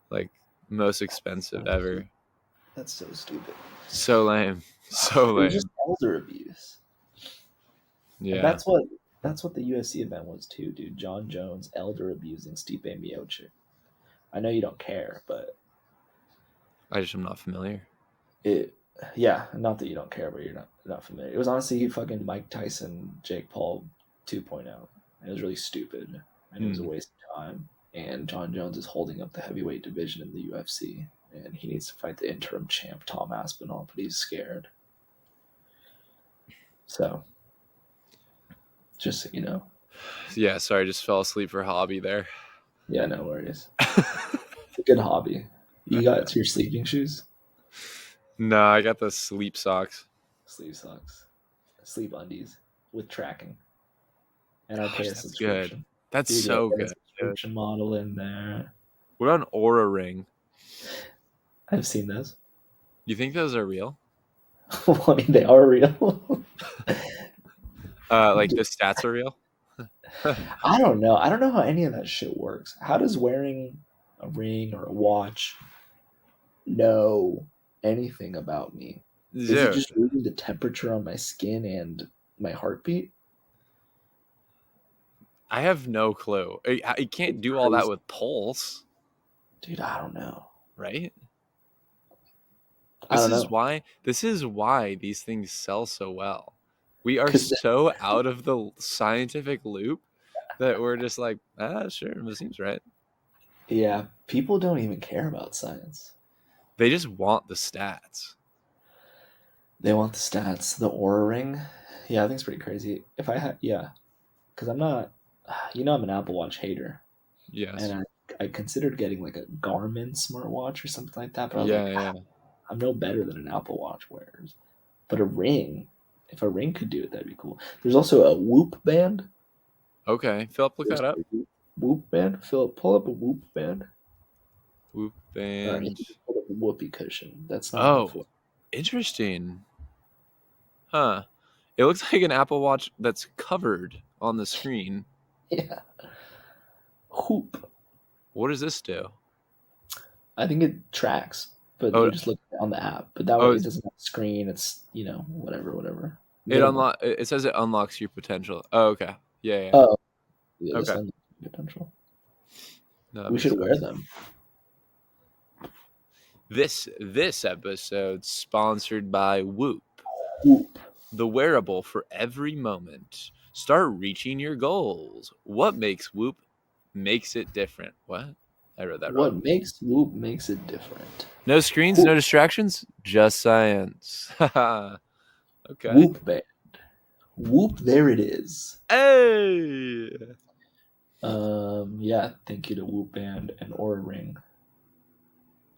like most expensive ever.
that's so stupid.
So lame. So
It was
lame.
just elder abuse. And
Yeah.
that's what the UFC event was too, dude. John Jones elder abusing Stipe Miocic. I know you don't care, but
I just am not familiar.
it yeah, not that you don't care, but you're not familiar. It was honestly fucking Mike Tyson, Jake Paul 2.0. It was really stupid and it was a waste of time. And John Jones is holding up the heavyweight division in the UFC, and he needs to fight the interim champ Tom Aspinall, but he's scared. So, just so you know.
Yeah, sorry, just fell asleep for hobby there.
Yeah, no worries. It's a good hobby. You got your sleeping shoes?
No, I got the sleep socks.
Sleep socks. Sleep undies with tracking. And I
Gosh,
pay a
that's good.
subscription.
That's
Dude,
so
get a
good.
subscription model in there.
What about an Aura ring?
I've seen those.
You think those are real?
Well, I mean, they are real.
Like the stats are real?
I don't know. I don't know how any of that shit works. How does wearing a ring or a watch know anything about me? Is it
Dude,
just reading the temperature on my skin and my heartbeat?
I have no clue. I can't
It's
do all that
crazy.
with pulse,
Dude, I don't know.
right?
I don't know.
This is why these things sell so well. We are
Because,
so out of the scientific loop that we're just like, sure, it seems right.
yeah, people don't even care about science.
They just want the stats.
They want the stats. The Aura ring. Yeah, I think it's pretty crazy. If I had, yeah, because I'm not, I'm an Apple Watch hater.
Yes.
And I considered getting like a Garmin smartwatch or something like that, but I was
Yeah,
like,
yeah.
I'm no better than an Apple Watch wears. But a ring, if a ring could do it, that'd be cool. There's also a Whoop band.
Okay, Philip, look that up.
Whoop band. Philip, pull up a Whoop band.
Whoop
All right,
band.
he just pulled up a whoopee cushion. That's not
Oh,
helpful.
interesting. Huh. It looks like an Apple Watch that's covered on the screen.
Yeah. Hoop.
What does this do?
I think it tracks, but
Oh,
you just look on the app. But that way
oh,
it doesn't have a screen. It's, whatever.
it
Minimal.
unlock. It says it unlocks your potential. Oh, okay. Yeah.
Oh, yeah, this
Okay.
has potential.
No, that
We
makes
should wear
sense.
them.
This episode sponsored by Whoop,
Whoop.
the wearable for every moment. Start reaching your goals. What makes Whoop makes it different? What? I read that wrong.
What makes Whoop makes it different?
No screens,
Whoop.
no distractions, just science. Okay.
Whoop band. Whoop, there it is.
Hey.
Yeah, thank you to Whoop Band and Aura Ring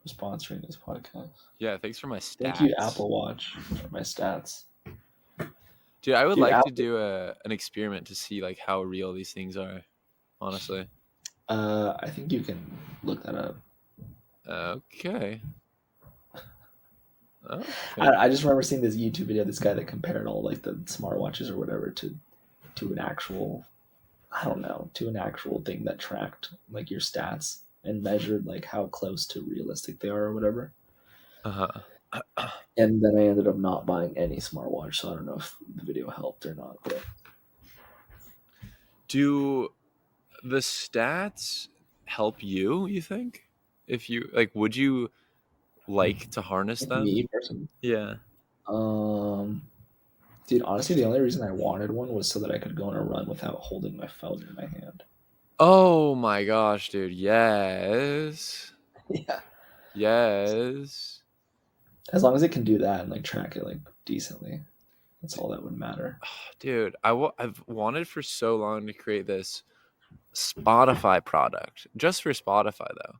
for sponsoring this podcast.
Yeah, thanks for my stats.
Thank you, Apple Watch, for my stats.
Dude, I would
Dude,
like
Apple,
to do an experiment to see like how real these things are. Honestly.
I think you can look that up.
Okay. Okay.
I just remember seeing this YouTube video of this guy that compared all like the smartwatches or whatever to an actual, I don't know, to an actual thing that tracked like your stats and measured like how close to realistic they are or whatever.
Uh-huh.
And then I ended up not buying any smartwatch, so I don't know if the video helped or not. But
Do the stats help you, you think? If you like, would you like to harness
like
them?
me personally,
Yeah.
um, dude, honestly, the only reason I wanted one was so that I could go on a run without holding my phone in my hand.
Oh my gosh, dude. Yes.
Yeah,
Yes.
as long as it can do that and like track it like decently, that's all that would matter.
Dude, I've wanted for so long to create this Spotify product just for Spotify though.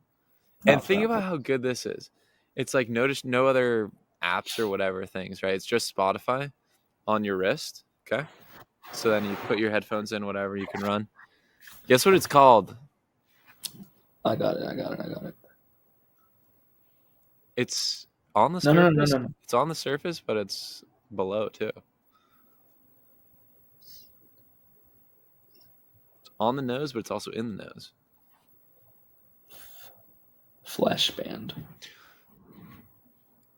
And
Not for
think about
Apple.
how good this is. It's like notice no other apps or whatever things, right? It's just Spotify on your wrist. Okay. So then you put your headphones in, whatever, you can run. Guess what it's called?
I got it. I got it. I got it.
It's on the
No, no, no,
surface.
no, no.
It's on the surface, but it's below too. It's on the nose, but it's also in the nose.
Flesh band.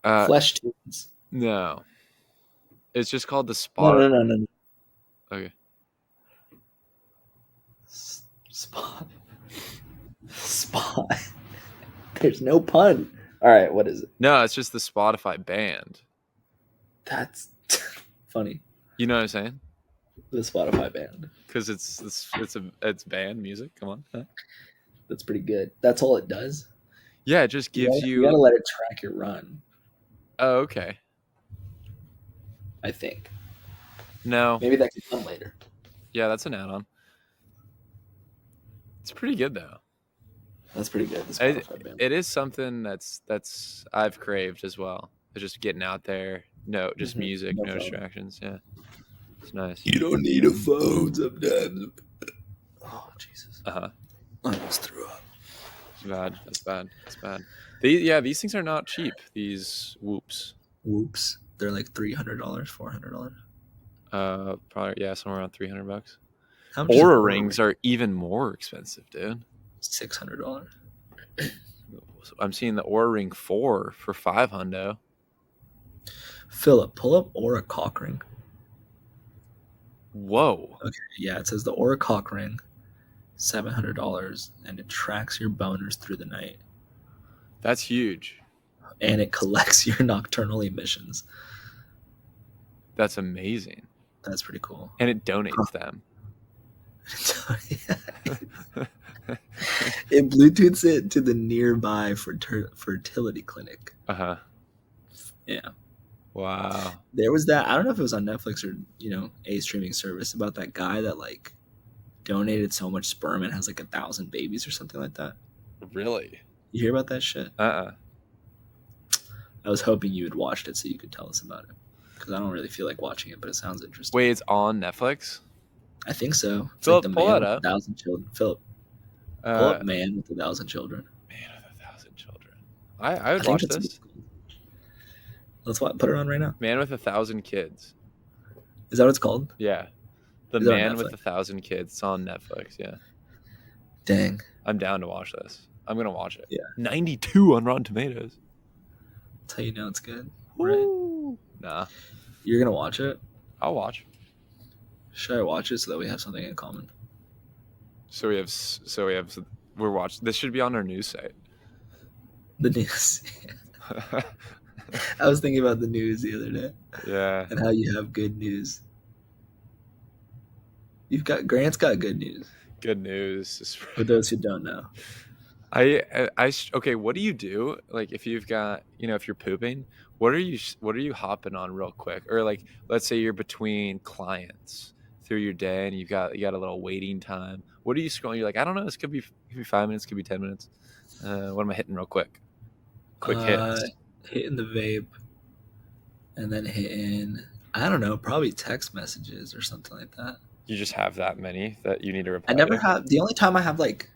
Uh,
Flesh tunes.
no, it's just called the
No,
spot.
no, no, no, no.
Okay.
Spot. Spot. There's no pun. All right, what is it?
No, it's just the Spotify band.
That's funny.
You know what I'm saying?
The Spotify band.
Because it's band music. Come on. Huh?
That's pretty good. That's all it does.
Yeah, it just gives
You
you.
gotta let it track your run.
Oh, okay.
I think
No.
maybe that can come later.
Yeah, that's an add-on. It's pretty good though.
That's pretty good. The Spotify band.
It is something that's I've craved as well. It's just getting out there. No, just music,
No
no
phone.
distractions. Yeah, it's nice.
You don't need a phone sometimes. Oh Jesus!
Uh-huh.
I almost threw up.
It's bad. That's bad. That's bad. These things are not cheap. These whoops.
Whoops! They're like $300, $400.
Probably yeah, somewhere around $300.
How much is
Aura
an Aura
rings
ring?
are even more expensive, dude.
$600.
I'm seeing the Aura Ring 4 for $500.
Philip, pull up Aura cock ring.
Whoa.
Okay, yeah, it says the Aura cock ring, $700, and it tracks your boners through the night,
That's huge.
and it collects your nocturnal emissions.
That's amazing.
That's pretty cool.
And it donates them.
It Bluetooths it to the nearby fertility clinic.
Uh-huh.
Yeah.
Wow.
There was that, I don't know if it was on Netflix or, a streaming service, about that guy that like donated so much sperm and has like 1,000 babies or something like that.
Really?
You hear about that shit?
Uh-uh.
I was hoping you had watched it so you could tell us about it, because I don't really feel like watching it, but it sounds interesting.
Wait, it's on Netflix?
I think so. It's
Philip,
like the
pull
man
that
with
up.
1,000 children. Philip, pull up Man with 1,000 Children.
Man with 1,000 Children. I would
I think
watch
that's
this.
Let's put it on right now.
Man with 1,000 Kids.
Is that what it's called?
Yeah. The
Is it on
Man with
Netflix?
1,000 Kids. It's on Netflix, yeah.
Dang.
I'm down to watch this. I'm going to watch it.
Yeah.
92 on Rotten Tomatoes.
That's how you know it's good,
Woo.
right?
Nah.
You're going to watch it?
I'll watch.
Should I watch it so that we have something in common?
We're watching. This should be on our news site.
The news. I was thinking about the news the other day.
Yeah.
And how you have good news. Grant's got good news.
Good news.
For those who don't know.
Okay, what do you do? Like if you've got, if you're pooping, what are you hopping on real quick? Or like, let's say you're between clients through your day and you got a little waiting time. What are you scrolling? You're like, I don't know, this could be 5 minutes, could be 10 minutes. What am I hitting real quick? Quick hits.
Hitting the vape, and then hitting, I don't know, probably text messages or something like that.
You just have that many that you need to reply
I never
to?
have, the only time I have like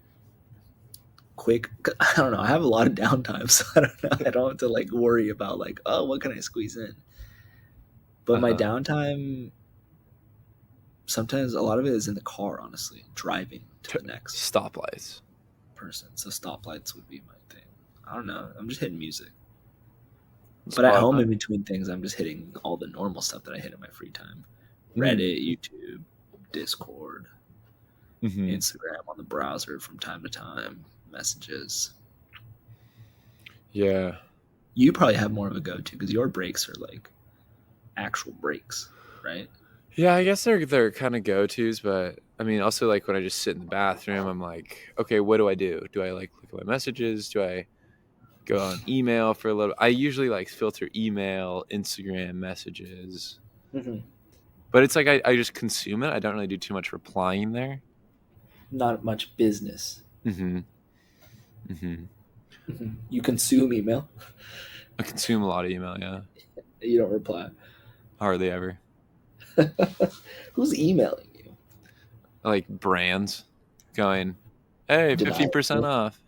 quick. I don't know. I have a lot of downtime, so I don't know. I don't have to like worry about like, oh, what can I squeeze in? But my downtime, sometimes a lot of it is in the car. Honestly, driving to the next
Stoplights.
person. So stoplights would be my thing. I don't know. I'm just hitting music. But at home,
Spotify.
in between things, I'm just hitting all the normal stuff that I hit in my free time: Reddit, YouTube, Discord, Instagram on the browser from time to time, messages.
Yeah.
You probably have more of a go-to because your breaks are like actual breaks, right?
Yeah, I guess they're kind of go-tos, but I mean, also like when I just sit in the bathroom, I'm like, okay, what do I do? Do I like look at my messages? Do I go on email for a little? I usually like filter email, Instagram messages, but it's like I just consume it. I don't really do too much replying there.
Not much business.
Mm-hmm.
You consume email.
I consume a lot of email. Yeah,
You don't reply.
hardly ever.
Who's emailing you?
Like brands going, hey,
Deny
15%
it.
off.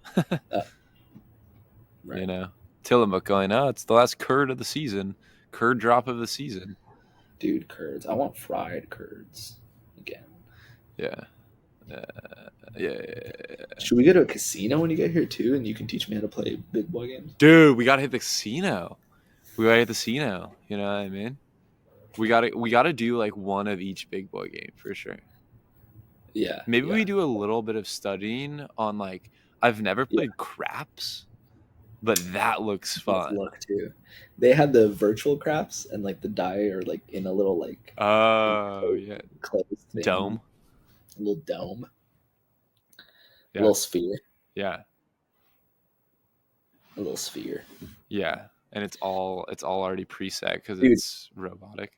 Right.
You know, Tillamook going, oh, it's the last curd of the season, curd drop of the season.
Dude, curds. I want fried curds again.
Yeah. Yeah.
Should we go to a casino when you get here too, and you can teach me how to play big boy games?
Dude, we gotta hit the casino. We gotta hit the casino. You know what I mean? We gotta do like one of each big boy game for sure.
Yeah.
Maybe
yeah.
we do a little bit of studying on like I've never played craps, but that looks fun.
Look too. They had the virtual craps and like the die are like in a little like
Oh yeah,
closed thing,
dome.
a little dome,
Yeah.
a little sphere,
Yeah.
a little sphere.
Yeah, and it's all already preset because it's robotic.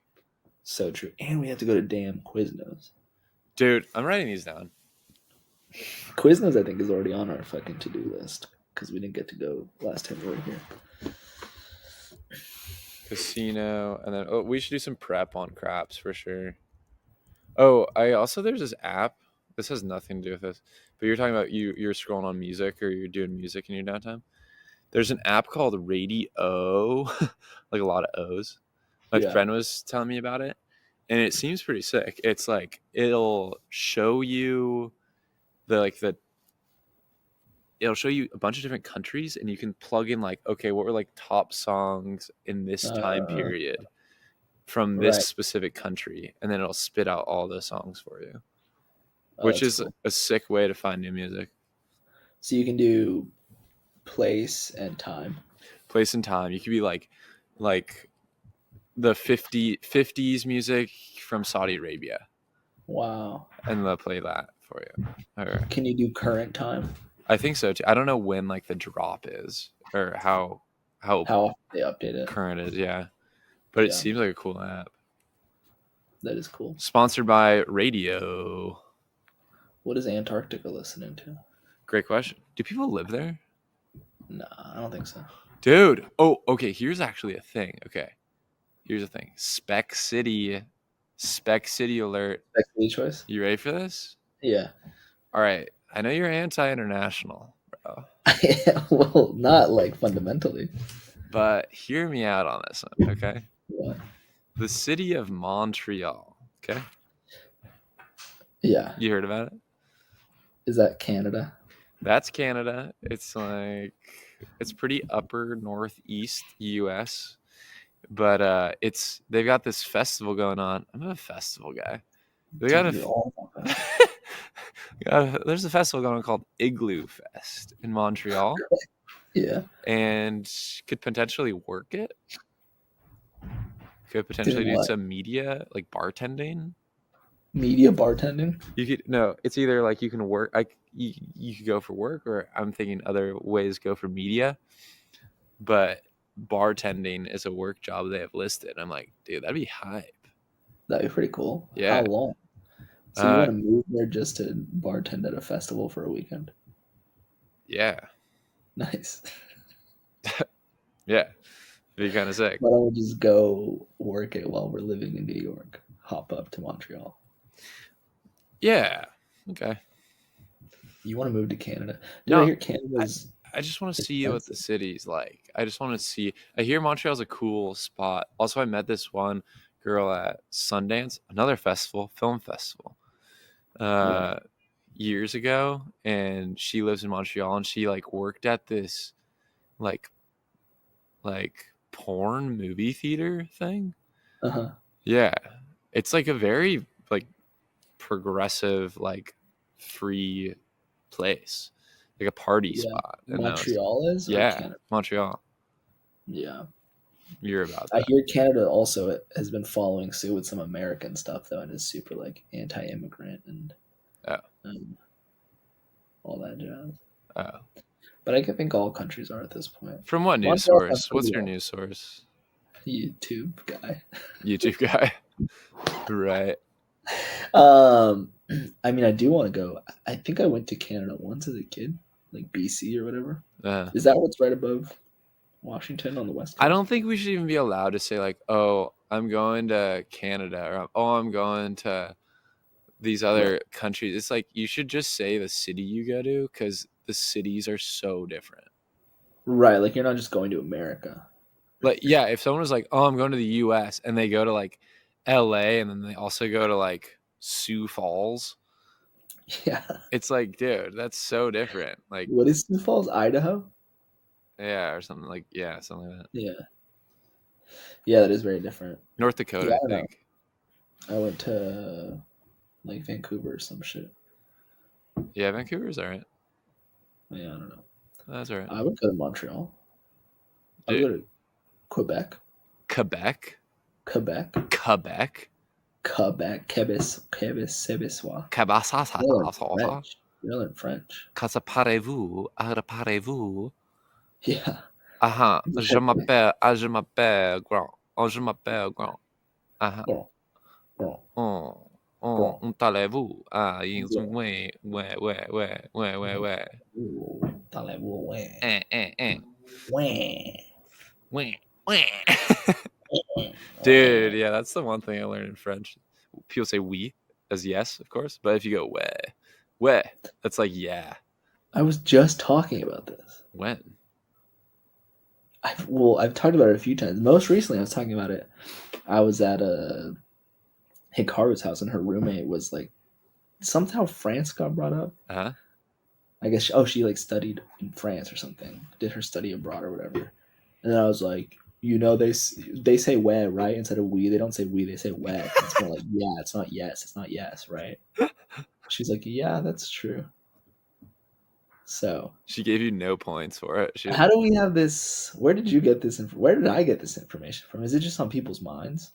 So true. And we have to go to damn Quiznos.
Dude, I'm writing these down.
Quiznos, I think, is already on our fucking to-do list because we didn't get to go last time we were here.
Casino, and then we should do some prep on craps for sure. Oh, there's this app. This has nothing to do with this, but you're talking about you're scrolling on music or you're doing music in your downtime. There's an app called Radio, like a lot of O's. My friend was telling me about it, and it seems pretty sick. It's like it'll show you it'll show you a bunch of different countries, and you can plug in like, okay, what were like top songs in this time period from this specific country, and then it'll spit out all the songs for you, which is cool. A sick way to find new music.
So you can do place and time.
Place and time. You could be like the 50s music from Saudi Arabia.
Wow.
And they'll play that for you. Or,
can you do current time?
I think so too. I don't know when like the drop is or how
they update it.
Current is, yeah. But it seems like a cool app.
That is cool.
Sponsored by Radio.
What is Antarctica listening to?
Great question. Do people live there?
Nah, I don't think so.
Dude. Oh, okay. Here's actually a thing. Okay. Here's a thing. Spec City alert. Spec City
choice.
You ready for this?
Yeah.
All right. I know you're anti-international, bro.
Well, not like fundamentally.
But hear me out on this one, okay?
What?
The city of Montreal, okay?
Yeah.
You heard about it?
Is that Canada?
That's Canada. It's like it's pretty upper northeast US. But they've got this festival going on. I'm a festival guy. There's a festival going on called Igloo Fest in Montreal.
Yeah.
And could potentially work it. Could potentially do some media, like bartending.
Media bartending?
You could it's either like you can work like you could go for work, or I'm thinking other ways go for media. But bartending is a work job they have listed. I'm like, dude, that'd be hype.
That'd be pretty cool.
Yeah.
How long? So you want to move there just to bartend at a festival for a weekend?
Yeah.
Nice.
Yeah. Be kind of sick.
Why don't we just go work it while we're living in New York? Hop up to Montreal.
Yeah. Okay.
You want to move to Canada? Dude, I
No,
hear
I
Canada's
I just want to see what the
expensive.
city's like. I just want to see. I hear Montreal's a cool spot. Also, I met this one girl at Sundance, another festival, film festival,
Yeah.
uh, years ago, and she lives in Montreal, and she like worked at this like porn movie theater thing.
Uh-huh.
Yeah, it's like a very like progressive, like free place, like a party
Yeah.
spot. And that was,
Montreal is or
yeah,
Canada?
Montreal.
Yeah.
You're about
I
that.
hear Canada also has been following suit with some American stuff though, and is super like anti-immigrant and
Oh,
um, all that jazz.
oh.
But I think all countries are at this point.
From what news
Montreal sounds
source?
pretty
What's your
well.
news source?
YouTube guy.
YouTube guy. Right.
Um, I mean, I do want to go. I think I went to Canada once as a kid, like BC or whatever.
Uh,
Is that what's right above Washington on the west
I
coast?
don't think we should even be allowed to say like, "Oh, I'm going to Canada," or "Oh, I'm going to these
Right.
other countries." It's like you should just say the city you go to because the cities are so different.
Right. Like you're not just going to America.
Like, yeah, if someone was like, "Oh, I'm going to the U.S." and they go to like L.A. and then they also go to like Sioux Falls,
Yeah.
it's like, dude, that's so different. Like,
What is Sioux Falls, Idaho?
yeah, or something like, yeah, something like that.
Yeah. Yeah, that is very different.
North
Yeah,
Dakota,
I
I
don't know.
think.
I went to like Vancouver or some shit.
Yeah, Vancouver's all right.
Yeah, I don't know.
That's all right.
I would go to Montreal. I would
Dude,
go to Quebec.
Quebec,
Quebec.
Quebec,
Quebec. Quebecois. They learn
Quebec,
French. They learn French.
Casa parez-vous, parez-vous.
Yeah.
Ah ah, je m'appelle Grand, oh, je m'appelle Grand. Ah ah,
Bon, bon,
on
bon.
allez-vous? Ah, ils ont,
Yeah.
ouais.
Ooh, parlez-vous, ouais.
Eh.
Ouais.
Ouais, ouais. Dude,
Ouais.
yeah, that's the one thing I learned in French. People say oui as yes, of course, but if you go ouais, that's like yeah.
I was just talking about this.
When?
I've talked about it a few times. Most recently, I was talking about it. I was at Hikaru's house, and her roommate was like, somehow France got brought up.
Uh-huh.
I guess she like studied in France or something, did her study abroad or whatever. And then I was like, they say "ouais" right instead of "we." They don't say "we." They say "ouais." It's more like yeah. It's not yes. It's not yes, right? She's like, yeah, that's true. So
She gave you no points for it. She was
how
like,
do we have this? Where did you get this? Where did I get this information from? Is it just on people's minds?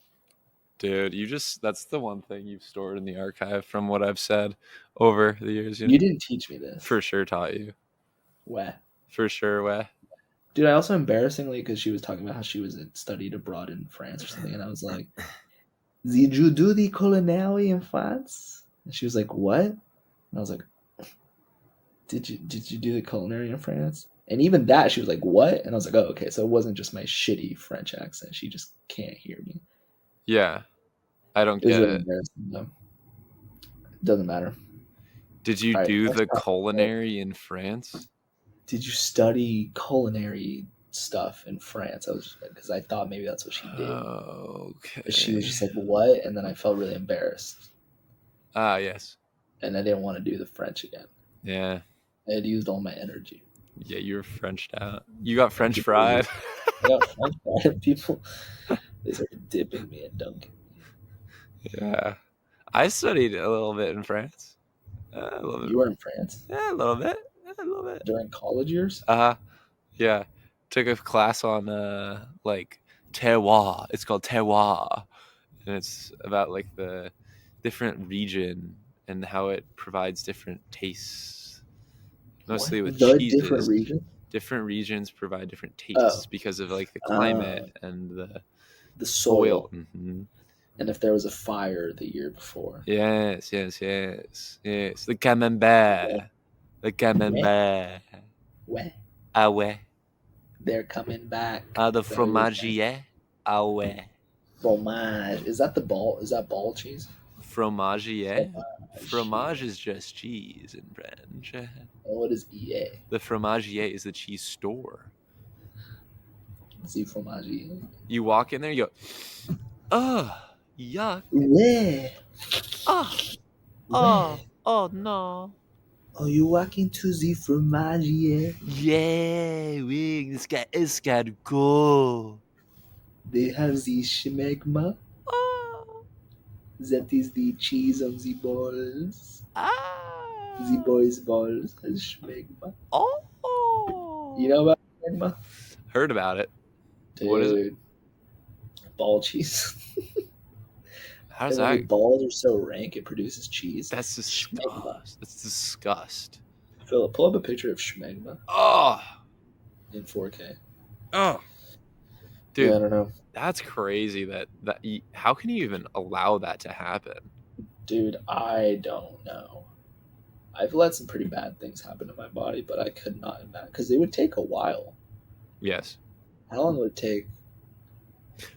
dude, that's the one thing you've stored in the archive from what I've said over the years,
You didn't teach me this.
for sure taught you.
Ouais.
For sure, way.
Dude, I also embarrassingly, because she was talking about how she was studied abroad in France or something, and I was like, did you do the culinary in France? And she was like, what? And I was like, did you do the culinary in France? And even that, she was like, what? And I was like, oh, okay. So it wasn't just my shitty French accent. She just can't hear me.
Yeah, I don't
It was
get
really
it.
embarrassing though. It doesn't matter.
Did you
All right,
do
let's
the
talk.
culinary in France?
Did you study culinary stuff in France? I was because I thought maybe that's what she did, but she was
Okay.
just like, what? And then I felt really embarrassed,
Ah, yes.
and I didn't want to do the French again.
Yeah.
I had used all my energy.
Yeah, you were Frenched out. You got
And
French
people,
fried.
I got French fries. People, they started dipping me and dunking.
Yeah. I studied a little bit in France. A little bit.
You were in France
Yeah, a little bit. A little bit.
during college years?
Yeah. Took a class on like terroir. It's called terroir. And it's about like the different region and how it provides different tastes.
What?
Mostly with
The different
cheeses.
region?
Different regions provide different tastes
Oh,
because of like the
uh,
climate and the
the
soil.
soil. And if there was a fire the year before.
Yes. The
Ouais.
camembert. The
Ouais.
camembert.
Ouais.
Ah ouais.
They're coming back.
Ah, the
Is that what you're saying?
fromagiere. Ah ouais.
Fromage. Is that the ball? Is that ball cheese?
Fromagiere. Fromage is just cheese in French.
What is EA?
The fromagiere is the cheese store.
See fromagiere.
You walk in there, you go, oh, yuck.
Where?
Oh,
Where?
oh no.
Are you walking to the fromagiere?
Yeah, it's got to go.
They have the schmegma.
Oh,
That is the cheese on the balls. The
ah,
boys' balls has schmegma. You
oh.
know about schmegma?
Heard about it. What is it?
Dude, ball cheese.
How's
And when
that?
your balls are so rank, it produces cheese.
That's
Schmegma.
disgust. That's disgust.
Philip, pull up a picture of schmegma
Oh,
in 4K.
oh,
Yeah, I
dude,
don't know.
that's crazy. How can you even allow that to happen?
Dude, I don't know. I've let some pretty bad things happen to my body, but I could not imagine because it would take a while.
Yes,
How long would it take?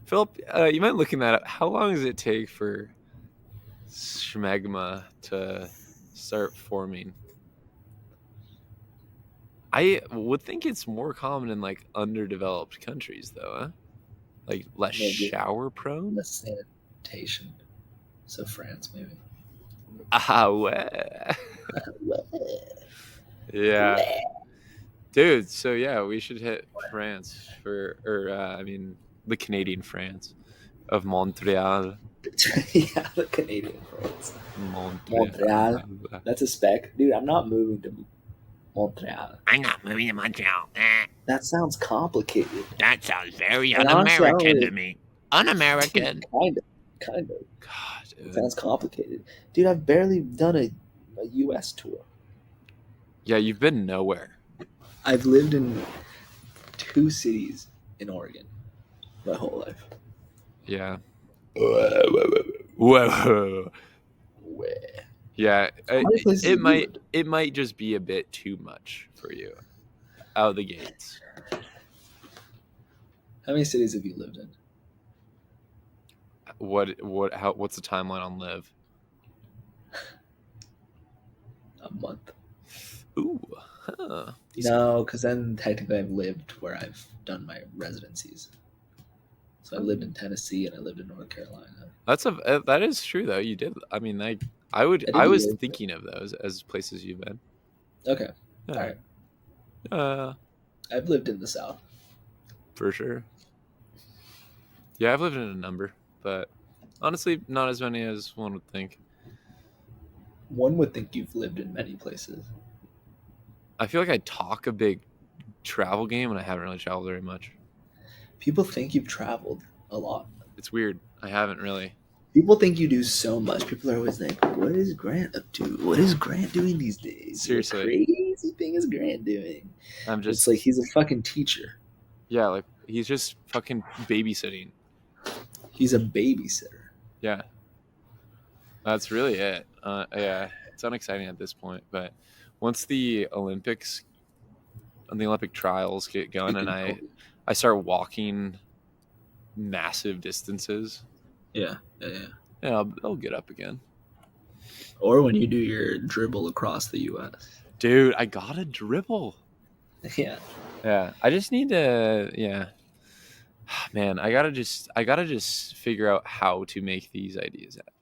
Philip, you might looking that up. How long does it take for schmegma to start forming? I would think it's more common in like underdeveloped countries, though, huh? Like less
Maybe
shower prone.
less sanitation. So France, maybe.
Ah, ouais.
Well,
Yeah,
well.
dude. So yeah, we should hit France or I mean, the Canadian France of Montreal.
Yeah, the Canadian France.
Montreal.
Montreal. That's a spec. Dude, I'm not moving to Montreal.
I'm not moving to Montreal.
That sounds complicated.
That sounds very
And honestly, I don't
un-American
really.
to me. Un-American.
Kind of. Kind of.
God,
It
dude.
sounds complicated. Dude, I've barely done a US tour.
Yeah, you've been nowhere.
I've lived in 2 cities in Oregon my whole life.
Yeah. Whoa.
Where?
Yeah,
How many places have you lived?
it might just be a bit too much for you out of the gates.
How many cities have you lived in?
What's the timeline on live?
A month.
Ooh, huh.
No, because then technically I've lived where I've done my residencies. So I lived in Tennessee and I lived in North Carolina.
That is true though. You did. I mean,
I did
I
a
was
year.
thinking of those as places you've been.
Okay. All
Yeah.
right.
Uh,
I've lived in the South.
for sure. Yeah, I've lived in a number, but honestly, not as many as one would think.
One would think you've lived in many places.
I feel like I talk a big travel game, and I haven't really traveled very much.
People think you've traveled a lot.
It's weird. I haven't really.
People think you do so much. People are always like, "What is Grant up to? What is Grant doing these days?
Seriously.
What crazy thing is Grant doing?"
I'm just
It's like he's a fucking teacher.
yeah, like he's just fucking babysitting.
He's a babysitter.
Yeah, that's really it. Yeah, it's unexciting at this point, but once the Olympics and the Olympic trials get going, and I start walking massive distances,
Yeah.
yeah, I'll get up again.
Or when you do your dribble across the U.S.
Dude, I gotta dribble.
Yeah.
Yeah, I just need to. Yeah, man, I gotta just figure out how to make these ideas happen.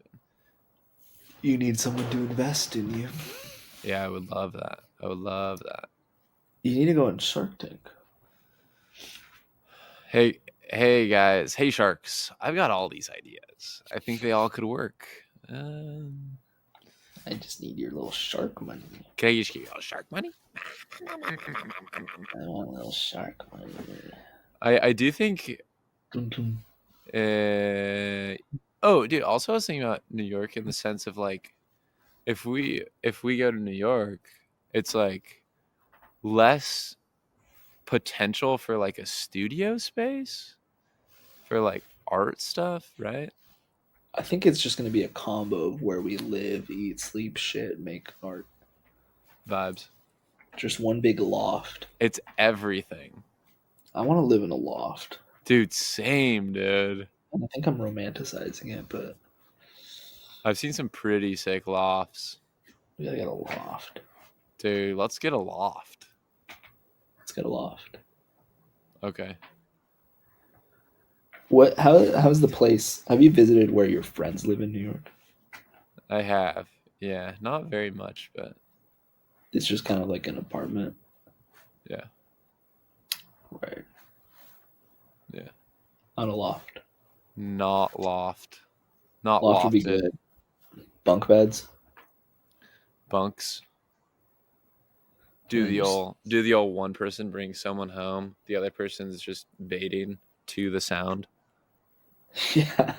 You need someone to invest in you.
Yeah, I would love that. I would love that.
You need to go on Shark Tank.
Hey guys, hey sharks. I've got all these ideas. I think they all could work.
I just need your little shark money.
Can I just get you all shark money?
I want a little shark money.
I do think.
Dun-dun.
Oh, dude. Also, I was thinking about New York in the sense of like, if we go to New York, it's like less potential for like a studio space for like art stuff, right?
I think it's just going to be a combo of where we live, eat, sleep, shit, make art.
Vibes.
Just one big loft.
It's everything.
I want to live in a loft.
Dude, same, dude.
I think I'm romanticizing it, but
I've seen some pretty sick lofts.
We gotta get a loft.
Dude, let's get a loft.
Let's get a loft.
Okay.
What? How's the place? Have you visited where your friends live in New York?
I have. Yeah, not very much, but
It's just kind of like an apartment,
yeah.
right?
Yeah.
On a loft.
Not loft. Not
Loft would be
lofted.
good. Bunk beds.
Bunks.
And
Do
then
the
just
old one person bring someone home, the other person's just baiting to the sound.
yeah.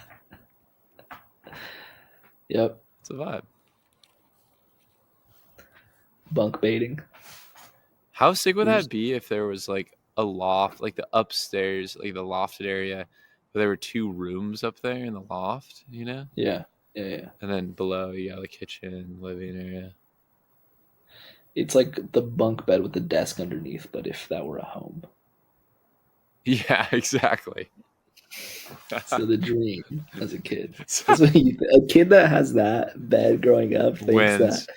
Yep.
It's a vibe.
Bunk baiting.
How sick would
We're
that
just
be if there was like a loft, like the upstairs, like the lofted area, but there were two rooms up there in the loft, you know?
yeah. Yeah, yeah.
And then below you got the kitchen, living area.
It's like the bunk bed with the desk underneath, but if that were a home.
Yeah, exactly.
So the dream as a kid. That's what a kid that has that bed growing up thinks that
Wins.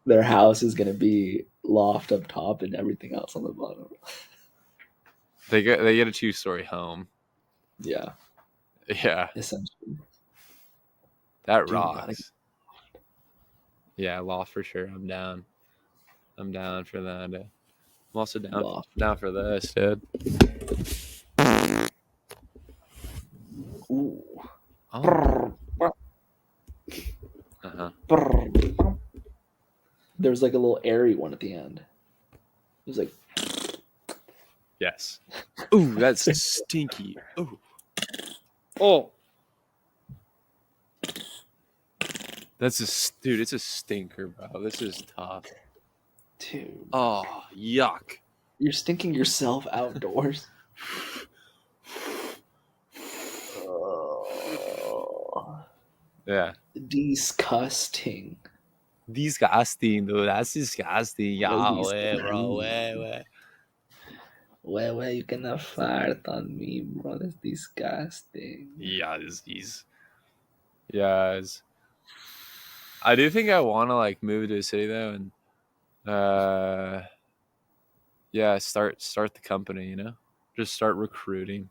their house is gonna be loft up top and everything else on the bottom.
They get a 2-story home.
Yeah,
Yeah,
essentially.
that
Dude, we gotta
rocks. Yeah, loft for sure. I'm down. I'm down for that. I'm also
get
down
loft.
down for this, dude.
Ooh.
Oh. Uh-huh.
There was like a little airy one at the end. It was like
Yes. Ooh, that's stinky. Ooh. Oh. Dude, it's a stinker, bro. This is tough.
dude.
Oh, yuck.
You're stinking yourself outdoors. Oh,
Yeah.
disgusting.
Disgusting, dude. That's disgusting.
That's
Yeah, way, bro.
disgusting.
Way.
Well, you cannot fart on me, bro. That's disgusting.
Yes. I do think I want to like move to a city though, and yeah, start the company. You know, just start recruiting.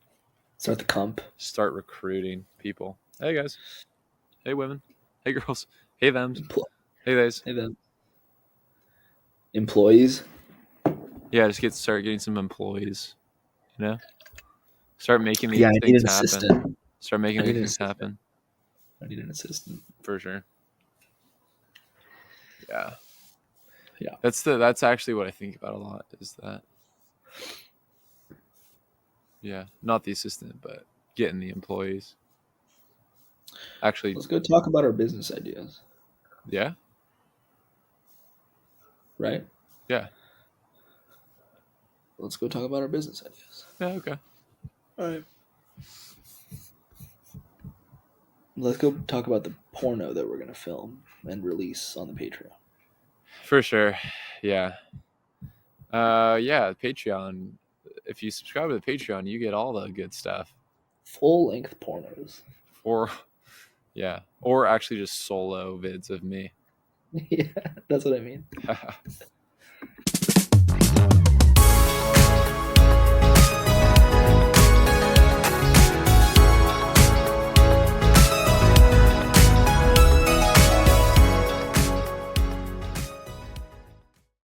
Start the comp.
Start recruiting people. Hey guys. Hey women. Hey girls. Hey thems. Hey theys.
Hey, then. Employees.
Yeah, just start getting some employees. You know, start making these
Yeah, I need
things
an
happen.
assistant.
Start making
I need
these
an
things
assistant.
happen
I need an assistant.
for sure. Yeah.
Yeah.
That's actually what I think about a lot is that. Yeah, not the assistant, but getting the employees. Actually,
Let's go talk about our business ideas,
yeah,
right?
yeah,
Let's go talk about our business ideas.
yeah. Okay.
All right. Let's go talk about the porno that we're gonna film and release on the Patreon.
For sure. Yeah. Yeah, Patreon. If you subscribe to the Patreon, you get all the good stuff.
Full length pornos.
Or yeah, or actually just solo vids of me.
Yeah, that's what I mean.